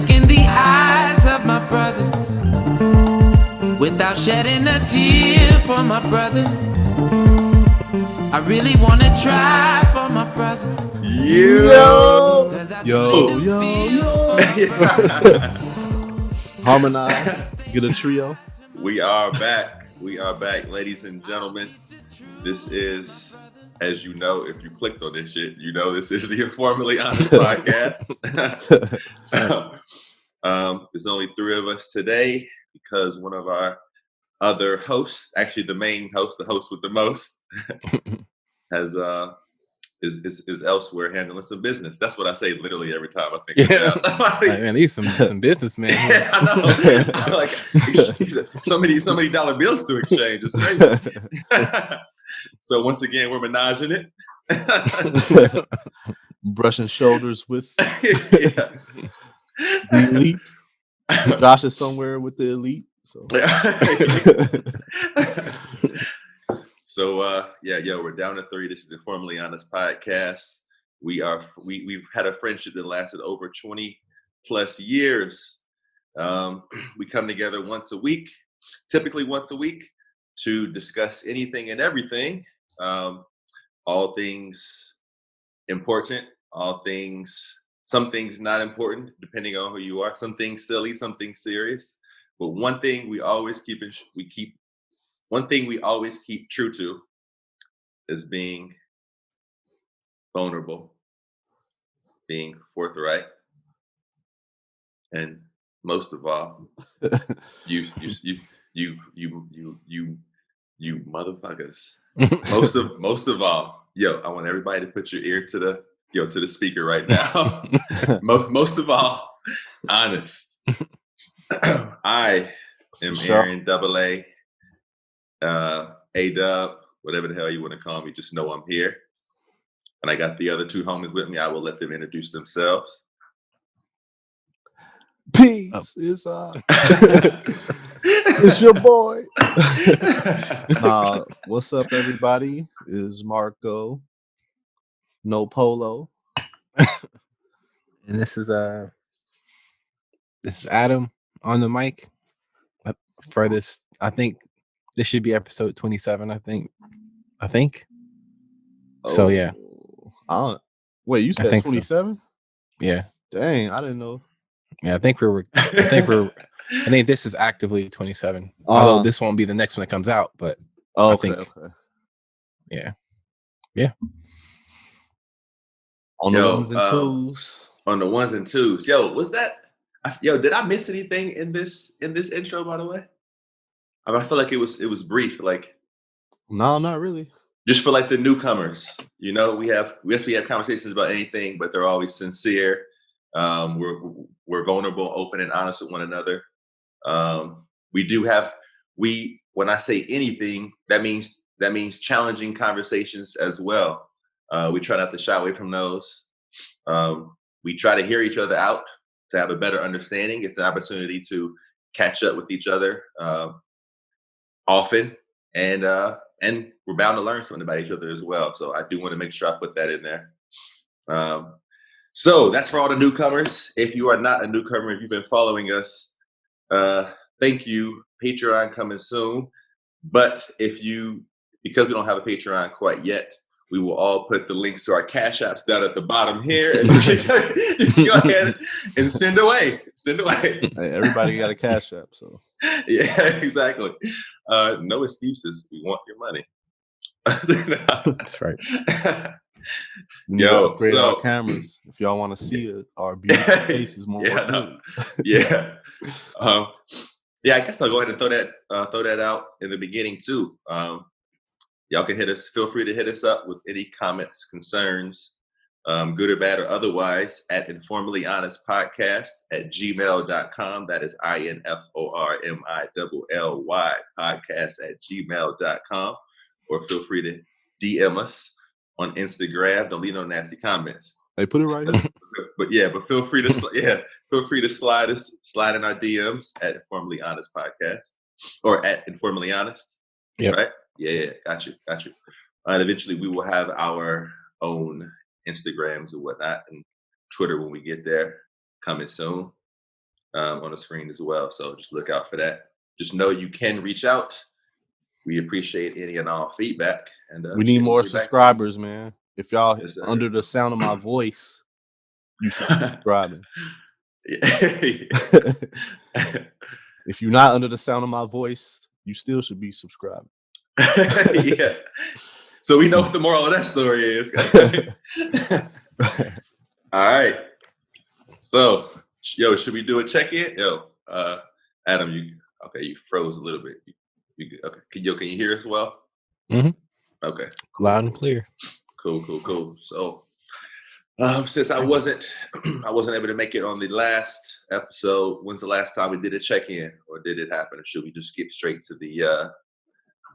look in the eyes of my brother without shedding a tear for my brother. I really wanna try for my brother. Yo. Harmonize. Get a trio. We are back. We are back, ladies and gentlemen. This is, as you know, if you clicked on this shit, you know this is the InforMILLy Honest podcast. There's only three of us today because one of our other hosts, actually the main host, the host with the most, is elsewhere handling some business. That's what I say literally every time I think of that. Like, man, these some businessmen. Yeah, I know. Like so many dollar bills to exchange. It's crazy. So once again, we're menaging it. Brushing shoulders with the elite. Josh is somewhere with the elite. So we're down to 3. This is the InforMILLy Honest podcast. We've had a friendship that lasted over 20 plus years. We come together typically once a week, to discuss anything and everything, all things important, some things not important, depending on who you are. Some things silly, some things serious. But one thing we always keep true to is being vulnerable, being forthright, and most of all, you motherfuckers. most of all, I want everybody to put your ear to the speaker right now. most of all, honest. I am Aaron AA, A-Dub, whatever the hell you want to call me. Just know I'm here. And I got the other two homies with me. I will let them introduce themselves. Peace is it's your boy. What's up, everybody? Is Marco, no polo, And this is Adam on the mic. For this, I think this should be episode 27. I think. So yeah. Wait, you said 27? So. Yeah. Dang, I didn't know. Yeah, I think this is actively 27. Although this won't be the next one that comes out, but I think. Yeah. On the ones and twos. On the ones and twos. Did I miss anything in this intro, by the way? I feel like it was brief. Like, no, not really. Just for like the newcomers, we have conversations about anything, but they're always sincere. We're vulnerable, open, and honest with one another. When I say anything, that means challenging conversations as well. We try not to shy away from those. We try to hear each other out to have a better understanding. It's an opportunity to catch up with each other often, and we're bound to learn something about each other as well. So I do want to make sure I put that in there. So that's for all the newcomers. If you are not a newcomer, if you've been following us, thank you. Patreon coming soon. But because we don't have a Patreon quite yet, we will all put the links to our Cash Apps down at the bottom here. And you can go ahead and send away. Hey, everybody got a Cash App, so. Yeah, exactly. No excuses. We want your money. That's right. Upgrade our cameras if y'all want to see our beautiful faces more. Yeah. I guess I'll go ahead and throw that out in the beginning too. Y'all can feel free to hit us up with any comments, concerns, good or bad or otherwise, at InforMILLyHonestPodcast@gmail.com. That is InforMILLY podcast@gmail.com. Or feel free to DM us on Instagram. Don't leave no nasty comments. Hey, put it right here. But feel free to slide in our DMs at InforMILLy Honest Podcast or at InforMILLy Honest. Yep. Right? Yeah, got you. And eventually we will have our own Instagrams and whatnot, and Twitter when we get there, coming soon. on the screen as well. So just look out for that. Just know you can reach out. We appreciate any and all feedback. And we need more subscribers, man. If y'all under the sound of my voice, you should be subscribing. If you're not under the sound of my voice, you still should be subscribing. Yeah. So we know what the moral of that story is. All right. So, should we do a check-in? Adam, you froze a little bit. Okay. Can you hear us well? Mm-hmm. Okay. Loud and clear. Cool. So, since I wasn't able to make it on the last episode, when's the last time we did a check-in, or did it happen, or should we just skip straight to the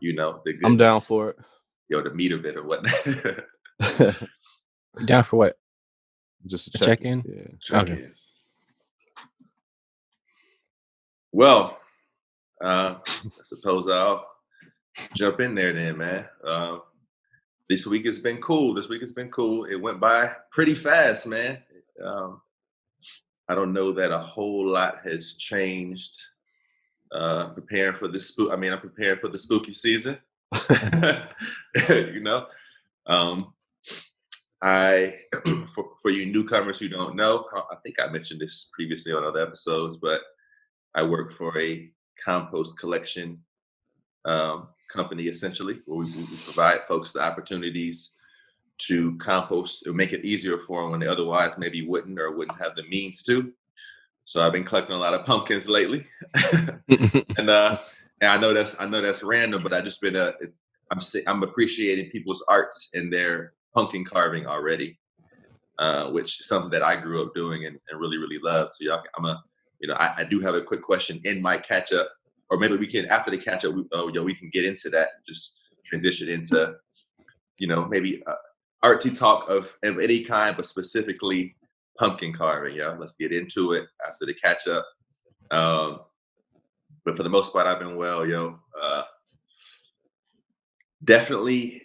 the goodness? I'm down for it. The meat of it or whatnot. Down for what? Just a check-in? Yeah. Check-in. Okay. Well, I suppose I'll jump in there then, man. This week has been cool. It went by pretty fast, man. I don't know that a whole lot has changed. Preparing for the I'm preparing for the spooky season. I for you newcomers who don't know, I think I mentioned this previously on other episodes, but I work for a compost collection company, essentially, where we provide folks the opportunities to compost or make it easier for them when they otherwise maybe wouldn't have the means to. So I've been collecting a lot of pumpkins lately, and I know that's random, but I just been I'm appreciating people's arts and their pumpkin carving already, which is something that I grew up doing and really really love. So I do have a quick question in my catch up, or maybe we can after the catch up, we can get into that. Just transition into maybe artsy talk of any kind, but specifically pumpkin carving. Let's get into it after the catch up. But for the most part, I've been well, definitely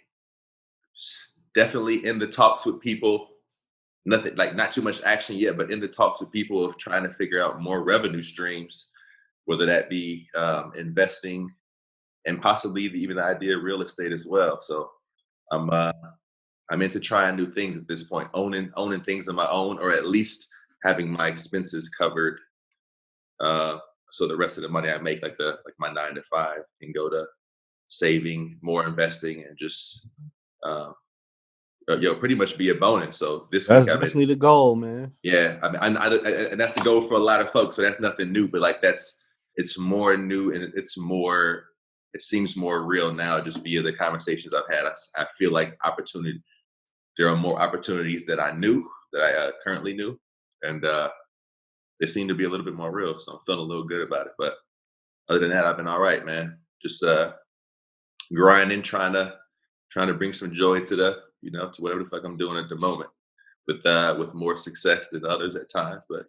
in the talks with people. Nothing like not too much action yet, but in the talks with people of trying to figure out more revenue streams, whether that be investing and possibly even the idea of real estate as well. So I'm into trying new things at this point, owning things of my own, or at least having my expenses covered. So the rest of the money I make, like my 9 to 5, can go to saving, more investing, and just pretty much be a bonus. So that's definitely the goal, man. Yeah, and that's the goal for a lot of folks. So that's nothing new, but it's more new, and it seems more real now just via the conversations I've had. I feel like there are more opportunities that I currently knew, and they seem to be a little bit more real. So I'm feeling a little good about it. But other than that, I've been all right, man. Just grinding, trying to bring some joy to to whatever the fuck I'm doing at the moment, with more success than others at times. But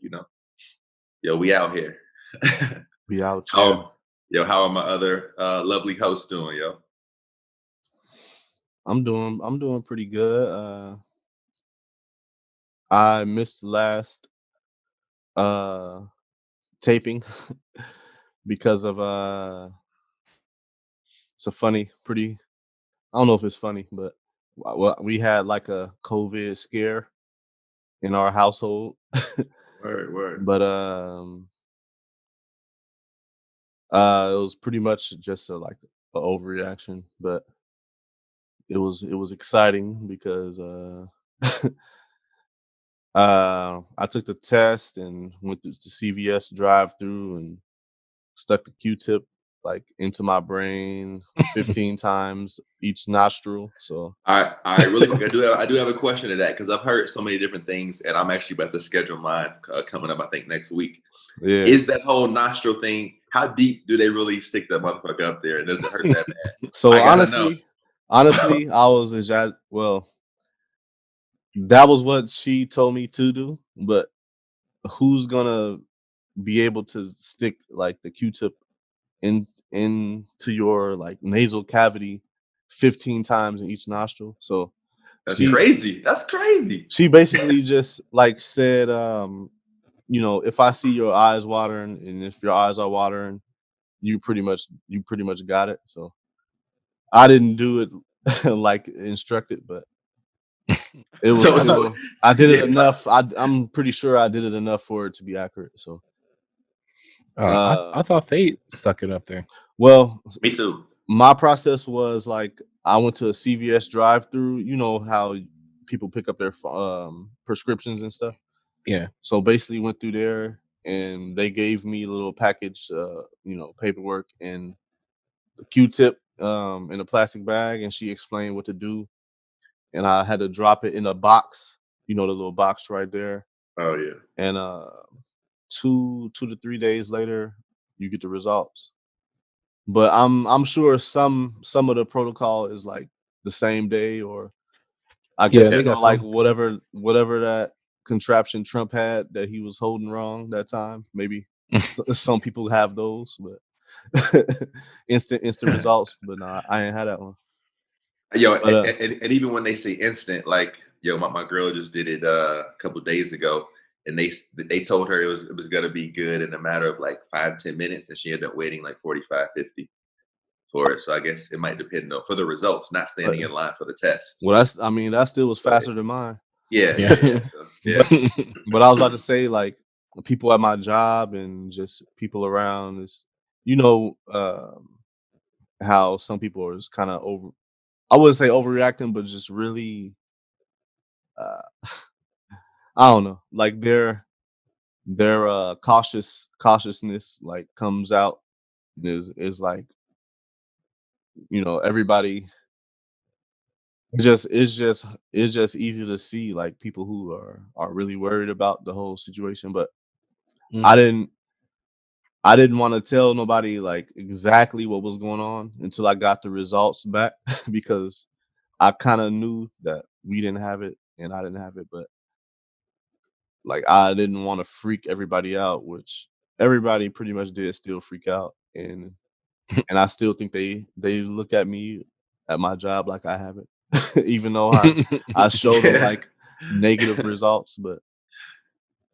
we out here. We out here. How are my other lovely hosts doing, yo? I'm doing pretty good. I missed the last taping because of it's a funny, pretty, I don't know if it's funny, but we had like a COVID scare in our household. Word. But it was pretty much just an overreaction, but it was exciting because I took the test and went through the CVS drive-through and stuck the Q-tip into my brain 15 times each nostril. So I really quick, I do have a question to that, because I've heard so many different things, and I'm actually about to schedule mine coming up, I think, next week. Yeah. Is that whole nostril thing, how deep do they really stick that motherfucker up there? And does it hurt that bad? So honestly, I was that was what she told me to do, but who's gonna be able to stick the Q-tip into your nasal cavity 15 times in each nostril? So that's crazy. She basically just said if I see your eyes watering, and if your eyes are watering, you pretty much got it. So I didn't do it like instructed, but it was still. I did it enough. I'm pretty sure I did it enough for it to be accurate. So I thought they stuck it up there. Well, me too. My process was like I went to a CVS drive-through. You know how people pick up their prescriptions and stuff. Yeah. So basically, went through there and they gave me a little package, paperwork and the Q-tip in a plastic bag, and she explained what to do, and I had to drop it in a box. The little box right there. Oh yeah. And 2 to 3 days later, you get the results. But I'm sure some of the protocol is like the same day, or I guess they got like some. whatever that contraption Trump had that he was holding wrong that time. Maybe some people have those, but instant results. But nah, I ain't had that one. Yo, But, and even when they say instant, like my girl just did it a couple of days ago, and they told her it was gonna be good in a matter of like 5-10 minutes, and she ended up waiting like 45-50 for it. So I guess it might depend on for the results, not standing in line for the test. Well, that still was faster than mine. Yeah. So, But I was about to say, like, people at my job and just people around is, how some people are just kind of I wouldn't say overreacting, but just really, uh, I don't know, like their cautiousness like comes out and is like, everybody. It's just easy to see like people who are really worried about the whole situation, but I didn't want to tell nobody like exactly what was going on until I got the results back because I kind of knew that we didn't have it and I didn't have it, but like I didn't want to freak everybody out, which everybody pretty much did still freak out, and I still think they look at me at my job like I have it, even though I showed them like negative results, but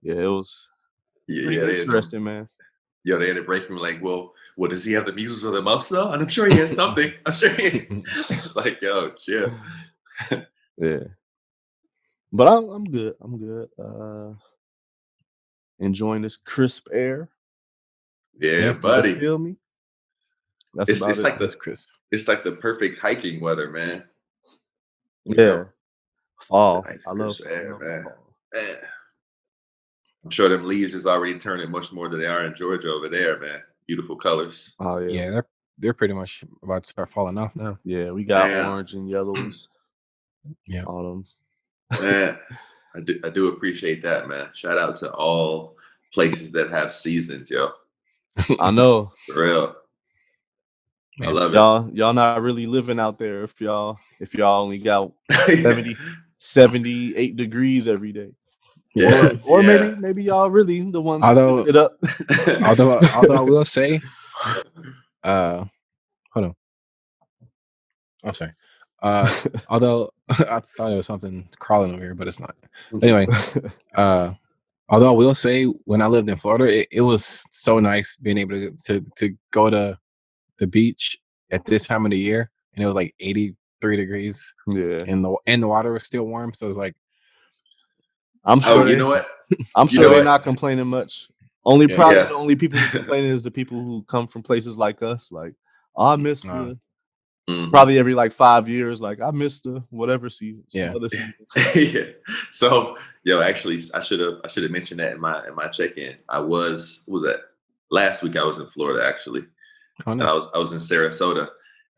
yeah, it was pretty interesting, man. Yo, they ended up breaking like, well, does he have the measles or the mumps though? And I'm sure he has something. I'm sure it's like, yo, chill. Yeah. But I'm good. I'm good. Enjoying this crisp air. Yeah, buddy. You feel me? That's it's about like it. crisp. It's like the perfect hiking weather, man. Yeah. Fall. Nice I love air, man. fall. Man. I'm sure them leaves is already turning much more than they are in Georgia over there, man. Beautiful colors. Oh yeah. Yeah, they're pretty much about to start falling off now. Yeah, we got orange and yellows. Yeah. Autumn. Man, I do appreciate that, man. Shout out to all places that have seasons, yo. I know. For real. Man, I love y'all not really living out there if y'all only got 78 degrees every day. Yeah. Or maybe y'all really the ones although it up. although I will say, hold on. I'm sorry. Although I thought it was something crawling over here, but it's not. Anyway, although I will say when I lived in Florida, it was so nice being able to go to the beach at this time of the year, and it was like 83 degrees. Yeah. And the water was still warm, so it was like, I'm sure. You know what? I'm sure they're not complaining much. The only people who complaining is the people who come from places like us. Like, oh, I missed the probably every like 5 years. Like, I missed the whatever season. Other season. Yeah. So, actually, I should have mentioned that in my check-in. Was that last week? I was in Florida actually. Oh, no. And I was in Sarasota,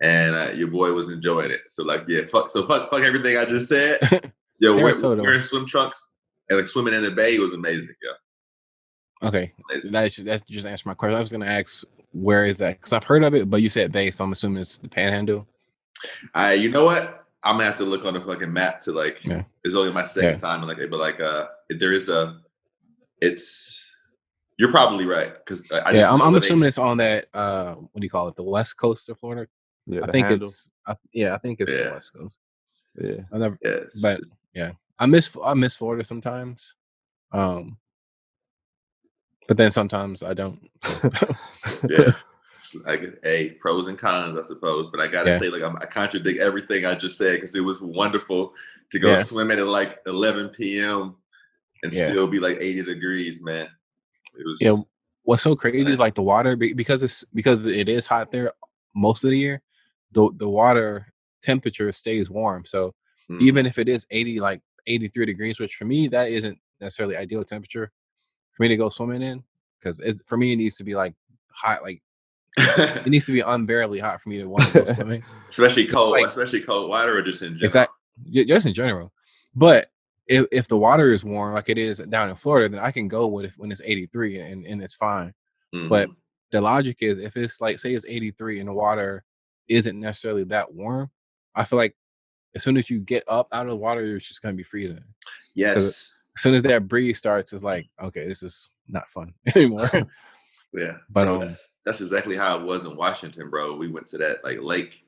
and your boy was enjoying it. So like, yeah, fuck everything I just said. Yo, wearing swim trunks and like swimming in the bay was amazing. Yeah. Okay, that's just answered my question. I was gonna ask where is that because I've heard of it, but you said bay, so I'm assuming it's the Panhandle. You know what? I'm gonna have to look on the fucking map to like. Yeah. It's only my second time, and like, but like, there is it's. You're probably right because I'm assuming it's on that. What do you call it? The west coast of Florida. Yeah, I think it's the west coast. Yeah, I never. Yes. But yeah, I miss Florida sometimes. but then sometimes I don't. Yeah. Like, hey, pros and cons, I suppose. But I gotta Yeah. say, like, I contradict everything I just said because it was wonderful to go Yeah. swimming at like 11 p.m. and Yeah. still be like 80 degrees, man. It was. Yeah. What's so crazy is like the water because it is hot there most of the year. The water temperature stays warm. So even if it is 80, like 83 degrees, which for me that isn't necessarily ideal temperature for me to go swimming in, because for me it needs to be like hot, like it needs to be unbearably hot for me to want to go swimming. especially cold, Like especially cold water, or just in general. exactly, just in general. But if the water is warm like it is down in Florida, then I can go when it's 83 and it's fine. But Mhm. the logic is if it's like say it's 83 and the water isn't necessarily that warm, I feel like as soon as you get up out of the water, you're just gonna be freezing. Because Yes. as soon as that breeze starts, it's like, okay, this is not fun anymore. Yeah, But bro. That's exactly how it was in Washington, bro. We went to that like lake.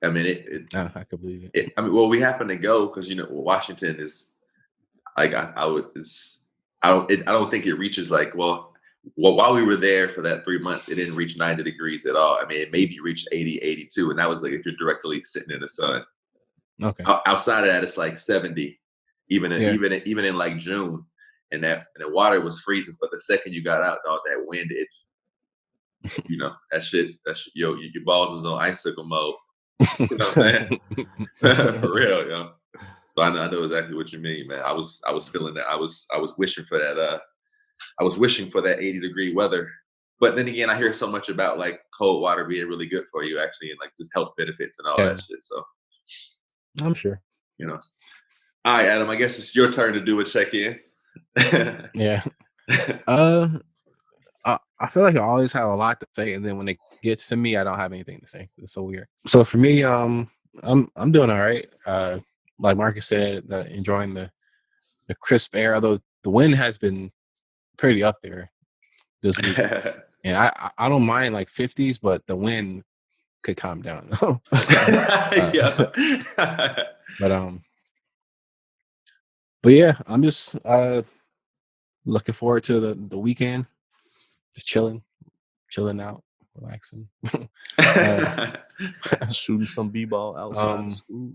I mean, I could believe it. I mean, well, we happened to go because Washington is like I would it's I don't think it reaches like while we were there for that 3 months, it didn't reach 90 degrees at all. I mean, it maybe reached 80, 82, and that was like if you're directly sitting in the sun. Okay. Outside of that, it's like 70, Yeah. even in like June, and the water was freezing. But the second you got out, dog, that wind, that shit, your balls was on icicle mode. You know what I'm saying? For real, yo. So I know exactly what you mean, man. I was feeling that. I was wishing for that. I was wishing for that 80-degree weather. But then again, I hear so much about like cold water being really good for you, actually, and like just health benefits and all Yeah. that shit. So, I'm sure. All right, Adam. I guess it's your turn to do a check-in. Yeah. I feel like I always have a lot to say, and then when it gets to me, I don't have anything to say. It's so weird. So for me, I'm doing all right. Like Marcus said, enjoying the crisp air. Although the wind has been pretty up there this week, and I don't mind like 50s, but the wind could calm down. Yeah. But but yeah, I'm just looking forward to the weekend, just chilling out, relaxing. Shooting some b-ball outside of school.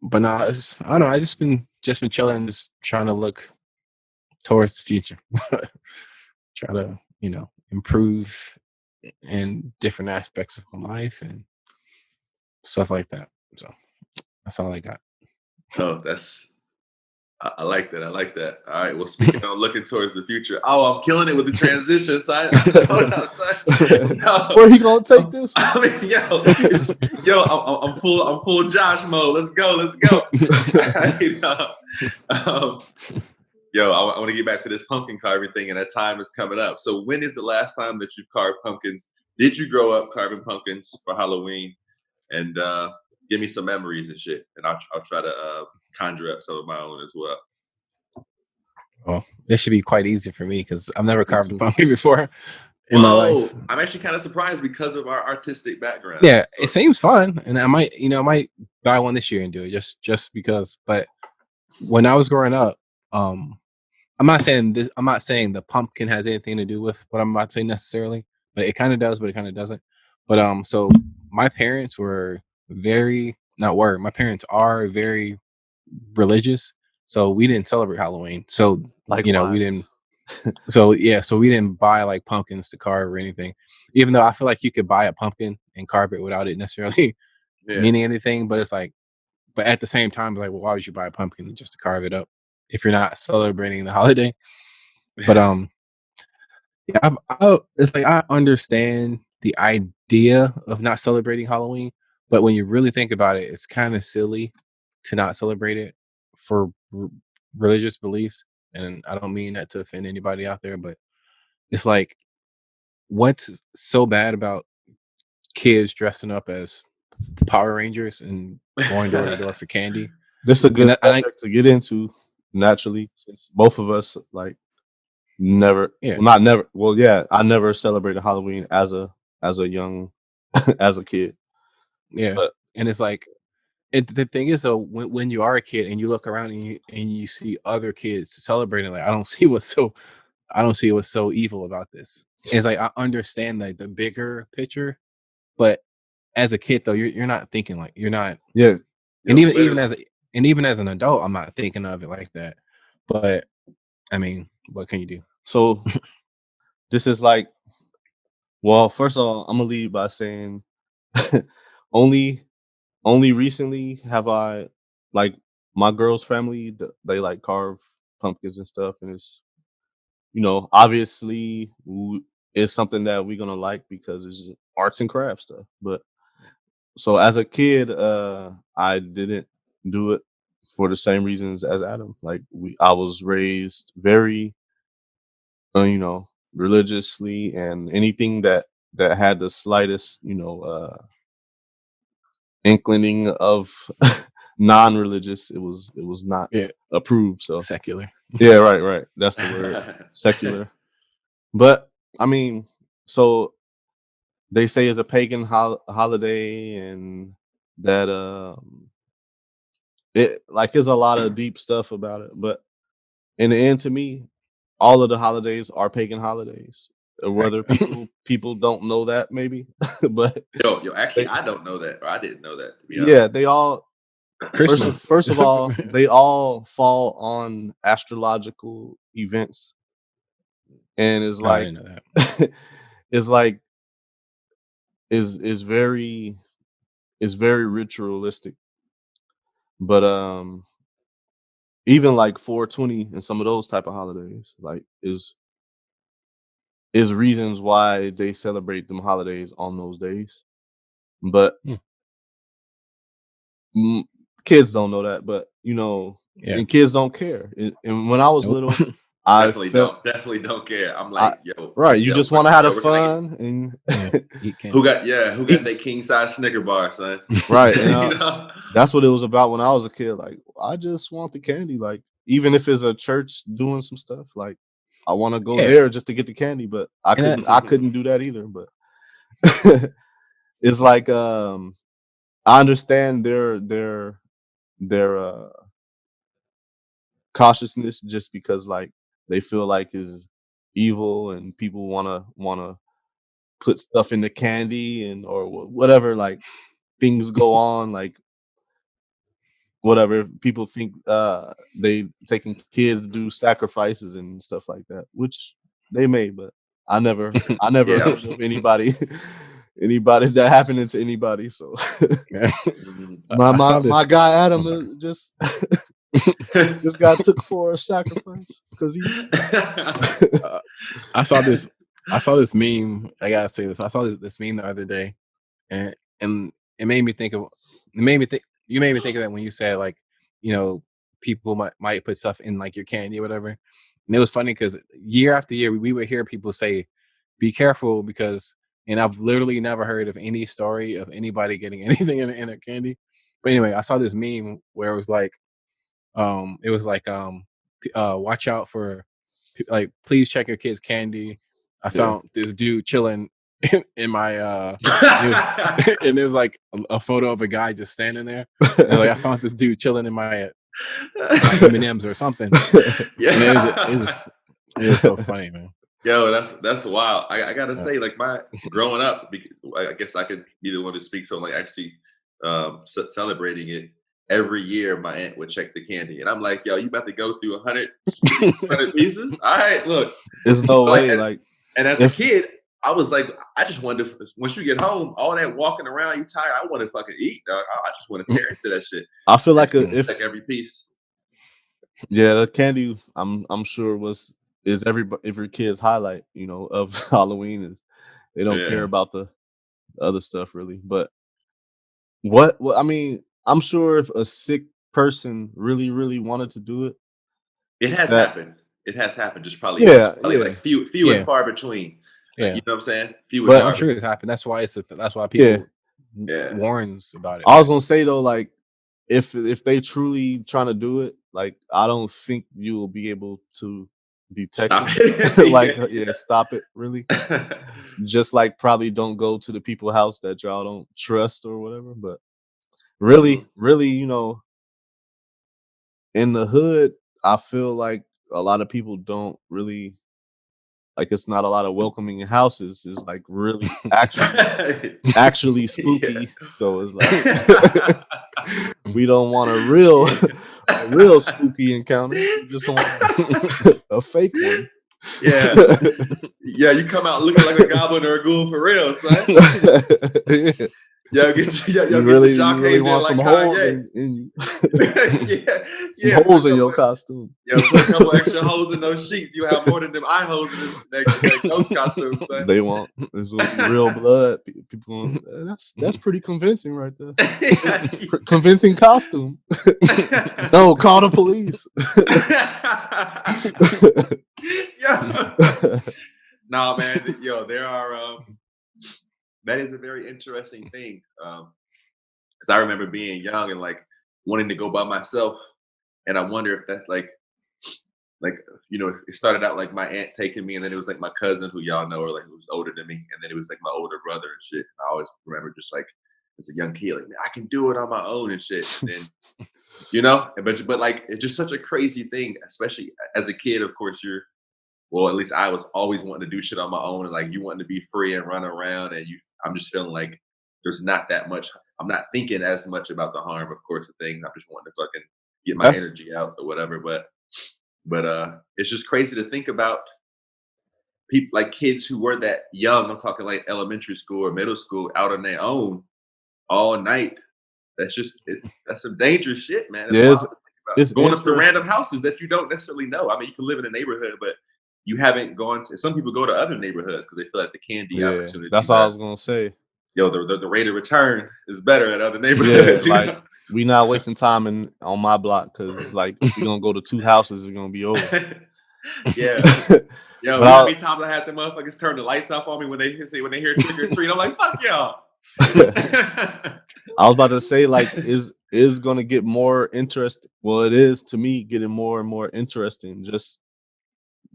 But no, I don't know. I just been chilling, just trying to look towards the future. Try to improve in different aspects of my life and stuff like that. So that's all I got. Oh, I like that. I like that. All right. Well, speaking of looking towards the future, oh, I'm killing it with the transition. Son. Where he gonna take this? I mean, I'm full Josh mode. Let's go. I want to get back to this pumpkin carving thing, and that time is coming up. So, when is the last time that you carved pumpkins? Did you grow up carving pumpkins for Halloween? And give me some memories and shit, and I'll try to conjure up some of my own as well. Well, this should be quite easy for me because I've never carved a pumpkin before in my life. I'm actually kind of surprised because of our artistic background. Yeah, it seems fun, and I might buy one this year and do it just because. But when I was growing up, I'm not saying this. I'm not saying the pumpkin has anything to do with what I'm about to say necessarily, but it kind of does, but it kind of doesn't. But so my parents were my parents are very religious, so we didn't celebrate Halloween. So we didn't. So we didn't buy like pumpkins to carve or anything. Even though I feel like you could buy a pumpkin and carve it without it necessarily meaning anything, but it's like, but at the same time, like, well, why would you buy a pumpkin just to carve it up if you're not celebrating the holiday? But yeah, it's like I understand the idea of not celebrating Halloween, but when you really think about it, it's kind of silly to not celebrate it for religious beliefs. And I don't mean that to offend anybody out there, but it's like, what's so bad about kids dressing up as Power Rangers and going door to door for candy? This is a good subject to get into naturally, since both of us like never. Yeah. Well, not never. Well, yeah, I never celebrated Halloween as a young as a kid. Yeah, But and it's like And the thing is though, when you are a kid and you look around and you see other kids celebrating, like I don't see what's so evil about this. It's like I understand like the bigger picture, but as a kid though, you're not thinking like you're not, Yeah. and Yo, even as an adult, I'm not thinking of it like that. But I mean, what can you do? So this is like, well, first of all, I'm gonna lead by saying only only recently have I, like, my girl's family, they like carve pumpkins and stuff, and it's, obviously it's something that we're gonna like because it's just arts and crafts stuff. But so as a kid, I didn't do it for the same reasons as Adam. Like I was raised very, religiously, and anything that had the slightest, inclining of non-religious, it was not Yeah, approved. So secular. yeah, right, that's the word, secular. But I mean, so they say it's a pagan holiday, and that it, like, there's a lot of deep stuff about it. But in the end, to me, all of the holidays are pagan holidays. Right. Whether people don't know that, maybe, but actually, they, I don't know that, or I didn't know that, to be honest. yeah, they all, first of, Christmas. first of all, they all fall on astrological events, and it's Oh, I like, didn't know that. it's like, is very ritualistic. But even like 420 and some of those type of holidays, like, is reasons why they celebrate them holidays on those days. But Hmm. mm, kids don't know that, but Yeah. and kids don't care. And when I was Nope. little, I felt, Definitely don't care. I'm I like, yo, right. You just want to have the we're gonna get, fun, and Yeah. Eat candy. who got eat, that king size Snicker bar, son? right. And You know? that's what it was about when I was a kid. Like, I just want the candy. Like, even if it's a church doing some stuff, like, I want to go Yeah. there just to get the candy. But I And that couldn't do that either. But it's like, I understand their cautiousness, just because, like, they feel like is evil, and people wanna put stuff in the candy, and or whatever, like, things go on, like, whatever people think, they taking kids to do sacrifices and stuff like that, which they may. But I never Yeah. heard of anybody anybody that happening to anybody. So yeah. Mhm. my I my saw my this. guy Adam I'm sorry. just got took for a sacrifice because he Uh, I saw this. I saw this meme. I gotta say this. I saw this meme the other day, and it made me think of. It made me think. You made me think of that when you said like, you know, people might put stuff in like your candy or whatever. And it was funny because year after year we would hear people say, "Be careful," because, and I've literally never heard of any story of anybody getting anything in a candy. But anyway, I saw this meme where it was like watch out for, like, please check your kids candy. I yeah. found this dude chilling in my and it was and it was like a photo of a guy just standing there, and like, I found this dude chilling in my M&Ms or something, and Yeah. it was so funny, man. Yo, that's wild. I gotta say, like, my growing up, I guess I could be the one to speak. So, like, actually, celebrating it every year, my aunt would check the candy, and I'm like, yo, you about to go through 100 pieces? All right, look. There's no Like, way, like, and as a if kid, I was like, I just wanted to. Once you get home, all that walking around, you tired. I want to fucking eat, dog. I just want to tear into that shit. I feel And like, just if check every piece. yeah, the candy, I'm sure is every kid's highlight, of Halloween, is they don't care Yeah, about the other stuff really. But what I mean, I'm sure if a sick person really, really wanted to do it, it has that happened. It has happened. yeah, Just probably yeah, like few and Yeah, far between. You yeah. know what I'm saying? Few and but I'm far sure between. it's happened. That's why that's why yeah, people Yeah. warns about it, I was man. gonna say though, like, if they truly trying to do it, like, I don't think you will be able to detect Stop it. Like, it. yeah, stop it, really. Yeah. Just like, probably don't go to the people house that y'all don't trust or whatever. But really, really, in the hood, I feel like a lot of people don't really like. It's not a lot of welcoming houses. It's like really actually Yeah. spooky. So it's like we don't want a real Yeah. a real spooky encounter. We just want a fake one. Yeah. Yeah, you come out looking like a goblin or a ghoul for real, son. Yeah. Yo, get your, You get your you jock really aimed in want some like holes Kanye. in you. Yeah, Some yeah. holes in your costume. Put a couple extra holes in those sheets. You have more than them eye holes in that ghost costume, son. They want this will be real blood. People, that's pretty convincing right there. Convincing costume. No, call the police. Yeah. Nah, man. Yo, there are. That is a very interesting thing. Because I remember being young and like wanting to go by myself, and I wonder if that's like it started out like my aunt taking me, and then it was like my cousin who y'all know, or like who was older than me, and then it was like my older brother and shit. I always remember just like as a young kid, like man, I can do it on my own and shit. And then but like it's just such a crazy thing, especially as a kid. Of course, well, at least I was always wanting to do shit on my own, and like you wanting to be free and run around, and I'm just feeling like there's not that much. I'm not thinking as much about the harm, of course, the thing. I'm just wanting to fucking get my That's energy out or whatever. But it's just crazy to think about people like kids who were that young. I'm talking like elementary school or middle school, out on their own all night. That's some dangerous shit, man. It's yeah, wild to think about. it's Going up to interesting. random houses that you don't necessarily know. I mean, you can live in a neighborhood, but you haven't gone to. Some people go to other neighborhoods because they feel like the candy Yeah, opportunity. that's all I was gonna say. The rate of return is better at other Yeah, neighborhoods. like we not wasting time on my block because like if we gonna go to 2 houses, it's gonna be over. Yeah. Yo, But you know how many times I had the motherfuckers turn the lights off on me when they hear trick or treat? I'm like, fuck y'all. I was about to say like is gonna get more interest. Well, it is to me getting more and more interesting.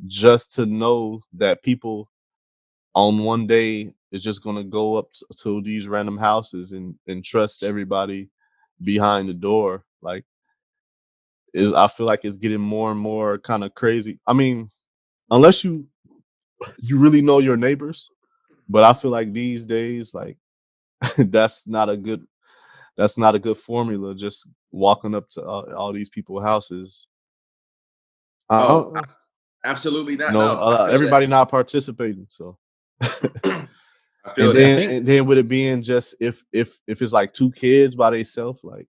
Just to know that people on one day is just gonna go up to these random houses and trust everybody behind the door. Like I feel like it's getting more and more kind of crazy. I mean, unless you really know your neighbors, but I feel like these days, like that's not a good formula. Just walking up to all these people's houses. I Oh, don't know. absolutely not. No, I feel that. Everybody not participating. So, I feel I that. think and then with it being just if it's like 2 kids by themselves, like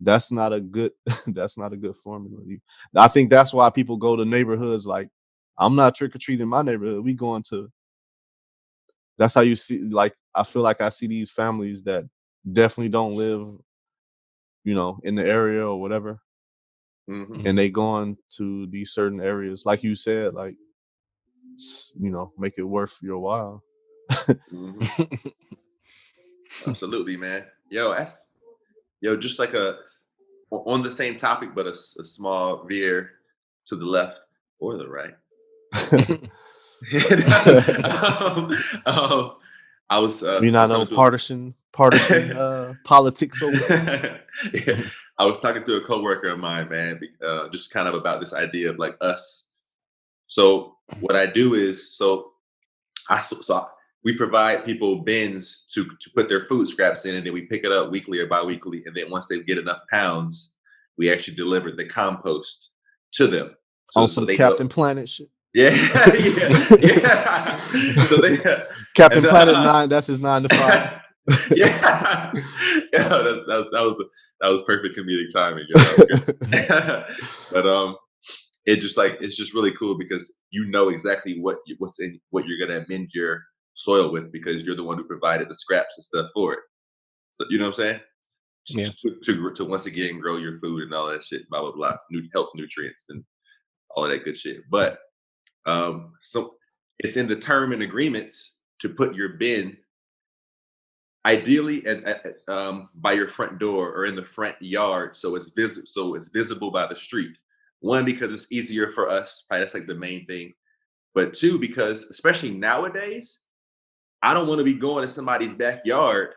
that's not a good that's not a good formula. I think that's why people go to neighborhoods like I'm not trick or treating in my neighborhood. We going to that's how you see like I feel like I see these families that definitely don't live, in the area or whatever, Hmm. and they going to these certain areas, like you said, like make it worth your while. Hmm. Absolutely, man. Just like on the same topic, but a small veer to the left or the right. um, um, I was We I not was no talking to partisan politics over here. yeah, I was talking to a coworker of mine, man, just kind of about this idea of like us. So what I do is we provide people bins to put their food scraps in, and then we pick it up weekly or biweekly, and then once they get enough pounds, we actually deliver the compost to them. On So some they know. Captain Planet shit. Yeah, yeah. So they Captain and Planet 9. That's his 9 to 5. yeah, yeah. That was perfect comedic timing. Yeah, that was good. But it's just really cool because you know exactly what you're gonna amend your soil with because you're the one who provided the scraps and stuff for it. So you know what I'm saying? yeah. To once again grow your food and all that shit, blah blah blah, health nutrients and all of that good shit. But so it's in the term and agreements to put your bin ideally by your front door or in the front yard, so it's visible by the street. One, because it's easier for us, right? That's like the main thing. But two, because especially nowadays, I don't want to be going to somebody's backyard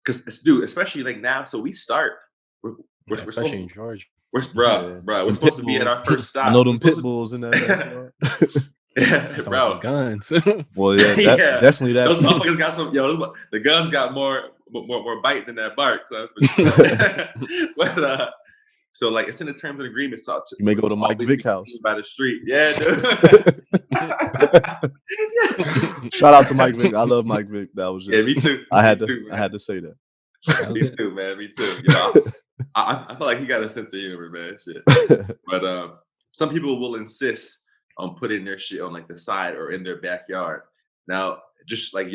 because dude, especially like now, so we start. We're, we're, Yeah, we're especially supposed, in Georgia. bruh, Yeah. we're Them supposed pit to be at bulls. our first I know stop. We're them pit supposed bulls in that to, backyard. yeah, Talking about bro. them guns. Well, yeah, Yeah, definitely that those too. motherfuckers got some. The guns got more bite than that bark, son. But so like it's in the terms and agreements. So You may go to to Mike always Vick be house. clean by the street. Yeah, dude. Shout out to Mike Vick. I love Mike Vick. That was Yeah, just me too. I Me had too, I man. had to say that. Me too, man. Me too. I feel like he got a sense of humor, man. Shit. But some people will insist on putting their shit on like the side or in their backyard. Now, just like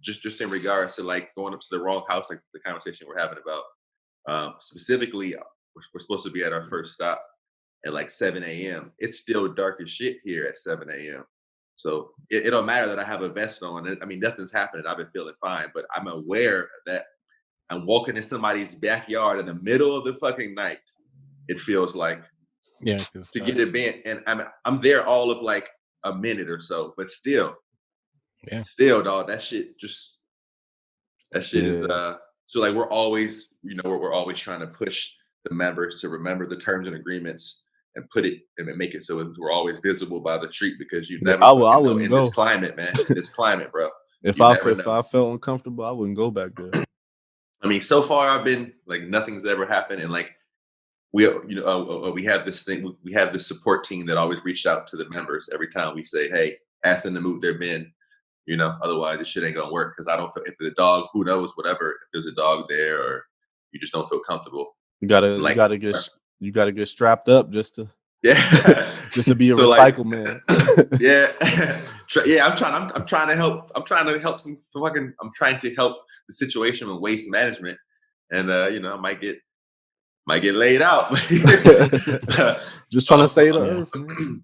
just in regards to like going up to the wrong house, like the conversation we're having about. Specifically, we're supposed to be at our first stop at like 7 a.m. It's still dark as shit here at 7 a.m. So it don't matter that I have a vest on. I mean, nothing's happening. I've been feeling fine, but I'm aware that I'm walking in somebody's backyard in the middle of the fucking night. It feels like Yeah, because to get it bent, and I'm there all of like a minute or so, but still, yeah, dog, that shit is Yeah. so like we're always we're always trying to push the members to remember the terms and agreements and put it and make it so we're always visible by the street because you Yeah, never I fucking know wouldn't in this go. climate, man. In this climate, bro. If You never know. I felt uncomfortable, I wouldn't go back there. I mean, so far I've been like nothing's ever happened, and like we have this thing. We have this support team that always reached out to the members every time we say, "Hey, ask them to move their bin." Otherwise this shit ain't gonna work because I don't feel if the dog, who knows, whatever, if there's a dog there or you just don't feel comfortable. You gotta Like, you gotta get strapped up just to yeah. just to be a So like, recycle man. yeah, yeah. I'm trying to help. I'm trying to help some fucking. I'm trying to help the situation with waste management, and I might get laid out. Just trying to save the yeah. earth, man.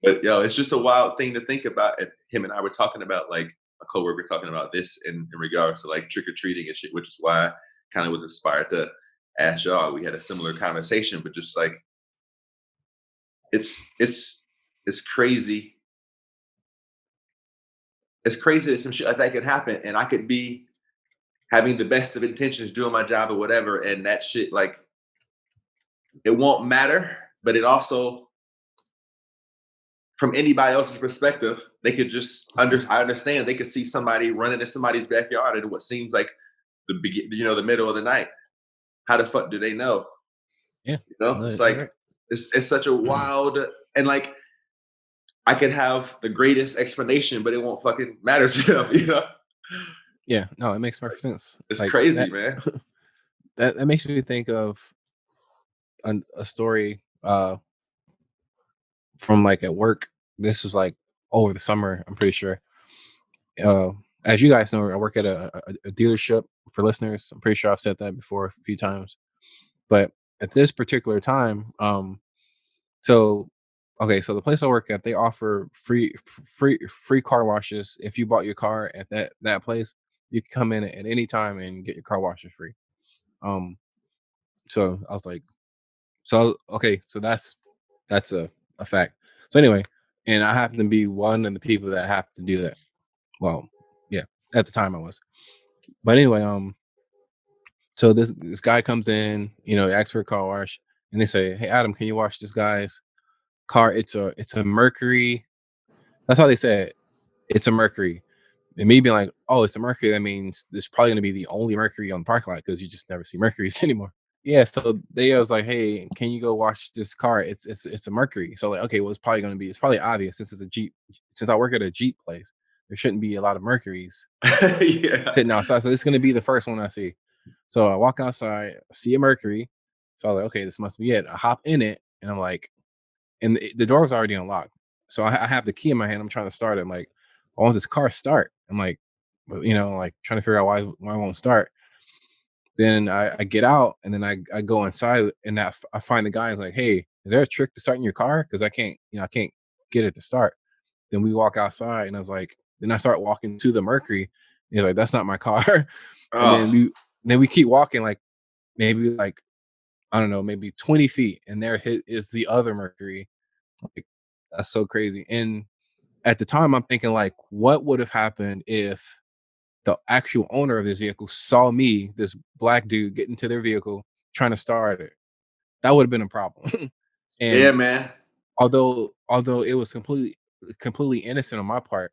But it's just a wild thing to think about. And him and I were talking about like a coworker talking about this in regards to like trick or treating and shit, which is why I kind of was inspired to ask y'all. We had a similar conversation, but just like it's crazy. It's crazy that some shit like that could happen, and I could be having the best of intentions, doing my job or whatever, and that shit like it won't matter. But it also, from anybody else's perspective, they could just I understand they could see somebody running in somebody's backyard at what seems like the middle of the night. How the fuck do they know? Yeah. It's like Right. it's such a wild, and like I could have the greatest explanation, but it won't fucking matter to them. Yeah, no, it makes perfect sense. It's Like crazy, man. that makes me think of a story from like at work. This was like over the summer, I'm pretty sure. As you guys know, I work at a dealership. For listeners, I'm pretty sure I've said that before a few times. But at this particular time, so okay, so the place I work at, they offer free car washes. If you bought your car at that place, you can come in at any time and get your car washed for free. Um, so I was like, so okay, so that's a fact. So anyway, and I happen to be one of the people that have to do that. Well, yeah, at the time I was. But anyway, so this guy comes in, asks for a car wash, and they say, "Hey, Adam, can you wash this guy's car? It's a Mercury." That's how they say it. It's a Mercury. And me being like, "Oh, it's a Mercury. That means there's probably gonna be the only Mercury on the parking lot because you just never see Mercuries anymore." Yeah, so they was like, "Hey, can you go wash this car? It's a Mercury." So like, okay, well, it's probably obvious since it's a Jeep. Since I work at a Jeep place, there shouldn't be a lot of Mercuries Yeah. sitting outside. So this is gonna be the first one I see. So I walk outside, see a Mercury. So I was like, okay, this must be it. I hop in it, and I'm like, and the door was already unlocked. So I have the key in my hand. I'm trying to start it. I'm like, I want this car start. I'm like, like trying to figure out why it won't start. Then I get out, and then I go inside, and I find the guy is like, "Hey, is there a trick to starting your car? Because I can't get it to start." Then we walk outside, and I was like, then I start walking to the Mercury. And he's like, "That's not my car." And Oh, then we keep walking, like maybe like I don't know, maybe 20 feet, and is the other Mercury. Like that's so crazy. And at the time, I'm thinking like, what would have happened if the actual owner of this vehicle saw me, this black dude, get into their vehicle trying to start it, that would have been a problem. Yeah, And man. although it was completely innocent on my part,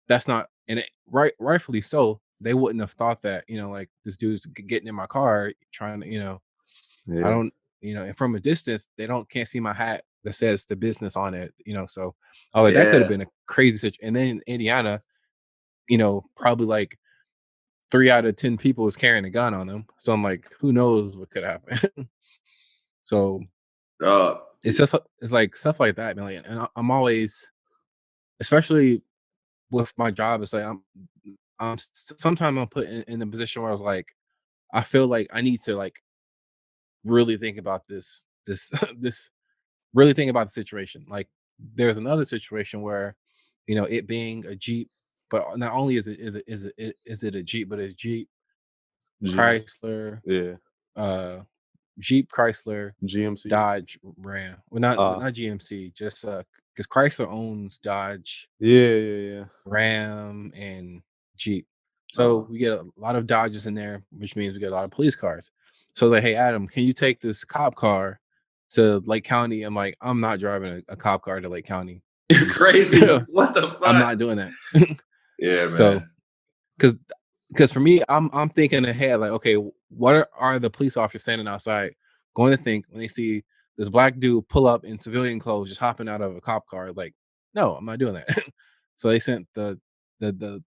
that's not, and rightfully so. They wouldn't have thought that, like, this dude's getting in my car trying to, I Yeah. don't, and from a distance, they can't see my hat that says the business on it, so I was like, that could have Yeah. been a crazy situation. And then in Indiana, probably like 3 out of 10 people was carrying a gun on them. So I'm like, who knows what could happen? So Uh, it's like stuff like that, man. Like, and I'm always, especially with my job, it's like sometimes I'm put in a position where I was like, I feel like I need to like really think about this this really think about the situation. Like, there's another situation where, it being a Jeep, but not only is it a Jeep, but it's Jeep, G. Chrysler, Yeah. uh Jeep, Chrysler, GMC. Dodge, Ram. Well, not GMC, just because Chrysler owns Dodge, Yeah, yeah, yeah. Ram, and Jeep. So oh. we get a lot of Dodges in there, which means we get a lot of police cars. So like, hey Adam, can you take this cop car to Lake County? I'm like, I'm not driving a cop car to Lake County. You're crazy. What the fuck? I'm not doing that. Yeah, So man. because for me, I'm thinking ahead, like, okay, what are the police officers standing outside going to think when they see this black dude pull up in civilian clothes, just hopping out of a cop car? Like, no, I'm not doing that. So they sent the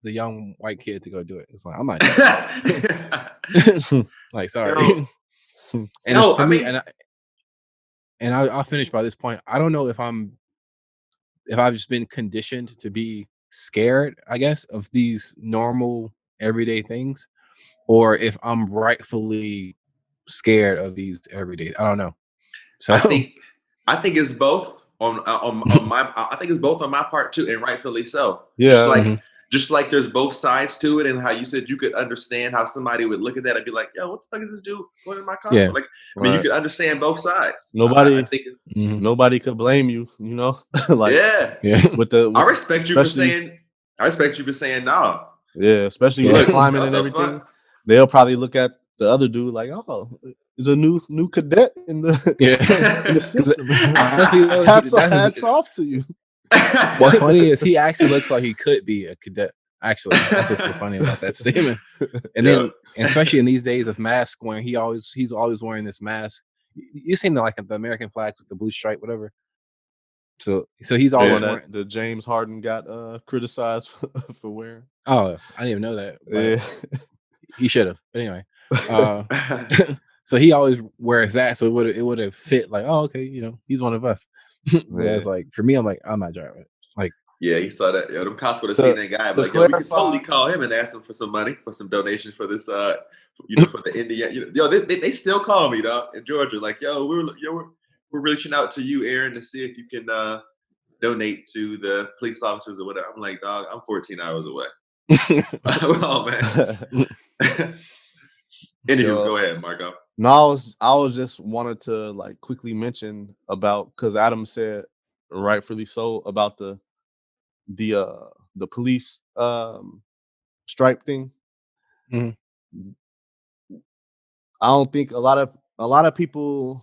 young white kid to go do it. It's like, I'm not doing it. Like, sorry. Yo, And it's no, for I me, mean, and I'll finish by this point. I don't know if I've just been conditioned to be scared, I guess, of these normal everyday things, or if I'm rightfully scared of these everyday. I don't know. I So think I think it's both on my I think it's both on my part too, and rightfully so. Just Yeah. like Mhm. just like there's both sides to it, and how you said you could understand how somebody would look at that and be like, "Yo, what the fuck is this dude going in my car Yeah. for?" Like, I mean, you Right. could understand both sides. I Nobody think, Mhm. nobody could blame you, like yeah, Yeah. with I the respect you for especially saying, no. especially with Yeah. the Look, climate what and the everything. fuck? They'll probably look at the other dude like, oh, there's a new cadet in the Yeah. in the Because system. honestly, though, Hats off to you. what's funny is he actually looks like he could be a cadet. Actually, that's what's so funny about that statement. And Yeah. then, and especially in these days of mask wearing, he's always wearing this mask. You seen the American flags with the blue stripe, whatever. So he's The Yeah. always one that wearing. the James Harden got criticized for wearing. Oh, I didn't even know that, but Yeah. he should have. But anyway, uh, so he always wears that, so it would have fit. Like, oh, okay, he's one of us. Whereas, Yeah. like, for me, I'm like, I'm not driving it. Like, Yeah, he saw that. Yo, them cops would have seen To that guy. to Like, yo, we could clarify, totally call him and ask him for some money, for some donations for this. For the Indiana. Yo, they still call me, dog, in Georgia. Like, yo, we're reaching out to you, Aaron, to see if you can donate to the police officers or whatever. I'm like, dog, I'm 14 hours away. Oh man. Anywho, yo, go ahead, Marco. no, I was just wanted to like quickly mention about because Adam said rightfully so about the police stripe thing. Mhm. I don't think a lot of people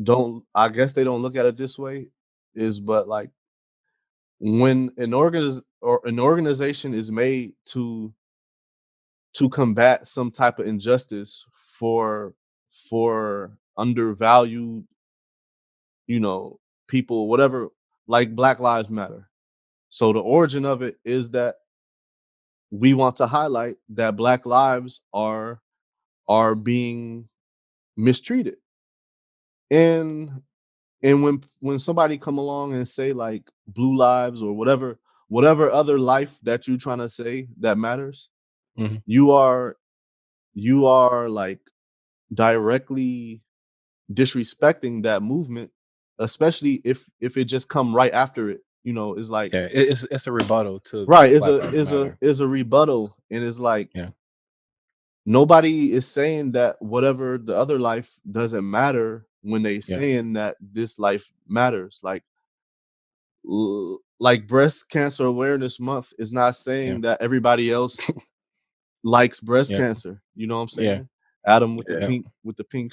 don't. I guess they don't look at it this way. But like when an organization is made to combat some type of injustice for undervalued, people, whatever, like Black Lives Matter. So the origin of it is that we want to highlight that Black lives are being mistreated. And when somebody come along and say like blue lives or whatever other life that you're trying to say that matters, Mhm. you are like directly disrespecting that movement, especially if it just come right after it. It's like Yeah, it's a rebuttal to right is Black a Lives is a Matter. is a rebuttal, and it's like Yeah, nobody is saying that whatever the other life doesn't matter when they yeah, saying that this life matters. Like breast cancer awareness month is not yeah, saying that everybody else likes breast Yep. cancer. You know what I'm Yeah. saying? Adam with the Yeah. pink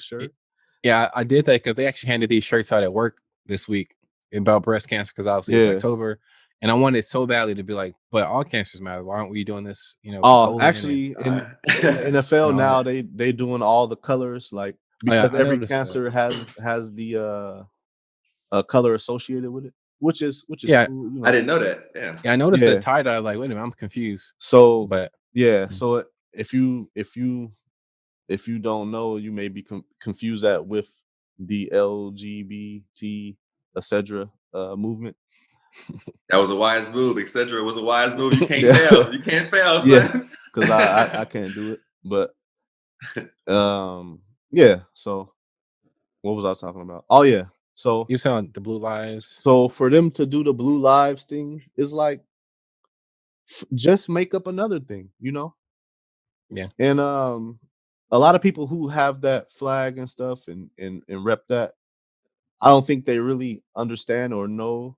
Y- shirt. Yeah, I did that because they actually handed these shirts out at work this week about breast cancer because obviously it's Yeah. October, and I wanted so badly to be like, but all cancers matter. Why aren't we doing this? For Oh, colon and actually, in the NFL all now that. they doing all the colors, like, Oh, yeah, because I every noticed that. cancer has the color associated with it, which is Yeah, cool. I didn't know that. Yeah. yeah, I noticed the Yeah. tie dye. Like, wait a minute, I'm confused. So But yeah. mm, So if you don't know, you may be confuse that with the LGBT etc. Movement. That was a wise move, etc. Was a wise move. You can't Yeah. fail. You can't fail, Yeah. son. Because I can't do it. But yeah. So what was I talking about? Oh yeah. So you sound the blue lies. for them to do the blue lives thing is like, just make up another thing, you know? Yeah, And a lot of people who have that flag and stuff and rep that, I don't think they really understand or know,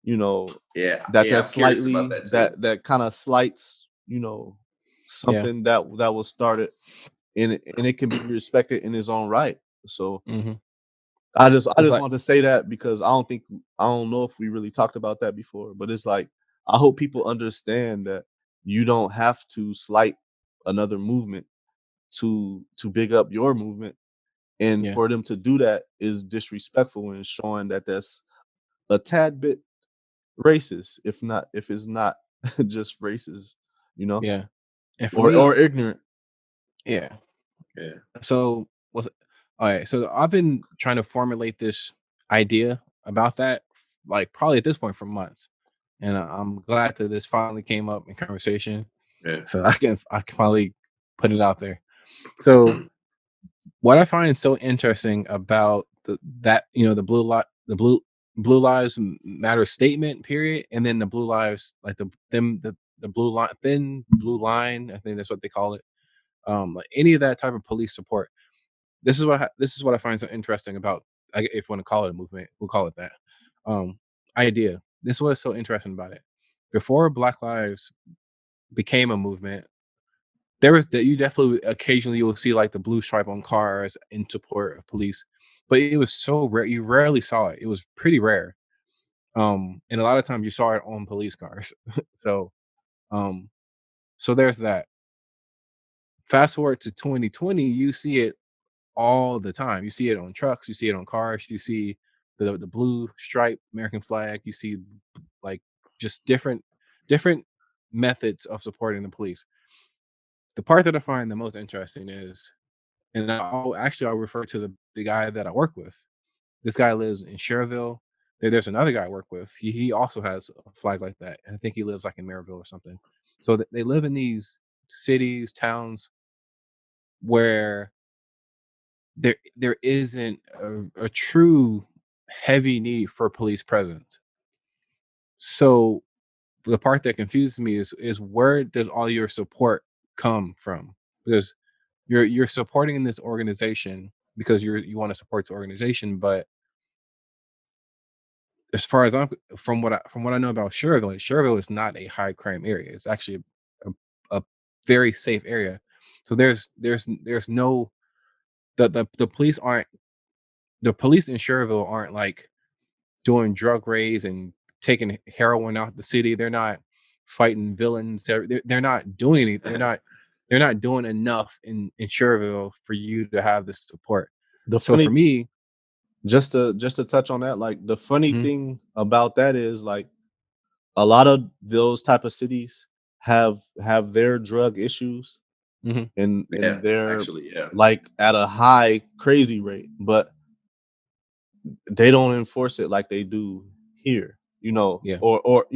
you know, Yeah. that Yeah. that I'm curious about slightly that too. that kind of slights, yeah. something that was started, and it can be respected in its own right. So hmm I It's just like, want to say that because I don't know if we really talked about that before, but it's like, I hope people understand that you don't have to slight another movement to big up your movement, and yeah, for them to do that is disrespectful and showing that that's a tad bit racist, if it's not just racist, yeah. And for or me, ignorant. yeah. Yeah. So was all right. So I've been trying to formulate this idea about that, like probably at this point for months, and I'm glad that this finally came up in conversation, Yeah. so I can finally put it out there. So what I find so interesting about that, the blue lives matter statement period, and then the blue lives, like the blue line, thin blue line, I think that's what they call it. Like any of that type of police support, this is what I find so interesting about, if you want to call it a movement, we'll call it that. Um, idea. This is what's so interesting about it. Before Black Lives became a movement, there was that you definitely occasionally you will see like the blue stripe on cars in support of police, but it was so rare. You rarely saw it. It was pretty rare. And a lot of times you saw it on police cars. so, um, so there's that. Fast forward to 2020, you see it all the time. You see it on trucks, you see it on cars, you see the blue stripe American flag, you see like just different methods of supporting the police. The part that I find the most interesting is, and I'll refer to the guy that I work with. This guy lives in Cherville. There's another guy I work with. He also has a flag like that, and I think he lives like in Maryville or something. So they live in these cities, towns where there isn't a true heavy need for police presence. So the part that confuses me is where does all your support come from? Because you're supporting this organization because you want to support the organization, but as far as I'm from what I know about Cherville is not a high crime area. It's actually a very safe area. So there's no the police aren't the police in Cherville aren't like doing drug raids and taking heroin out the city. They're not fighting villains. They're not doing anything. They're not doing enough in Cherville for you to have this support. The So for funny me, just to touch on that, like, the funny mhm, thing about that is, like, a lot of those type of cities have their drug issues, mhm, and Yeah. they're Actually, yeah. like at a high crazy rate, but they don't enforce it like they do here, yeah, or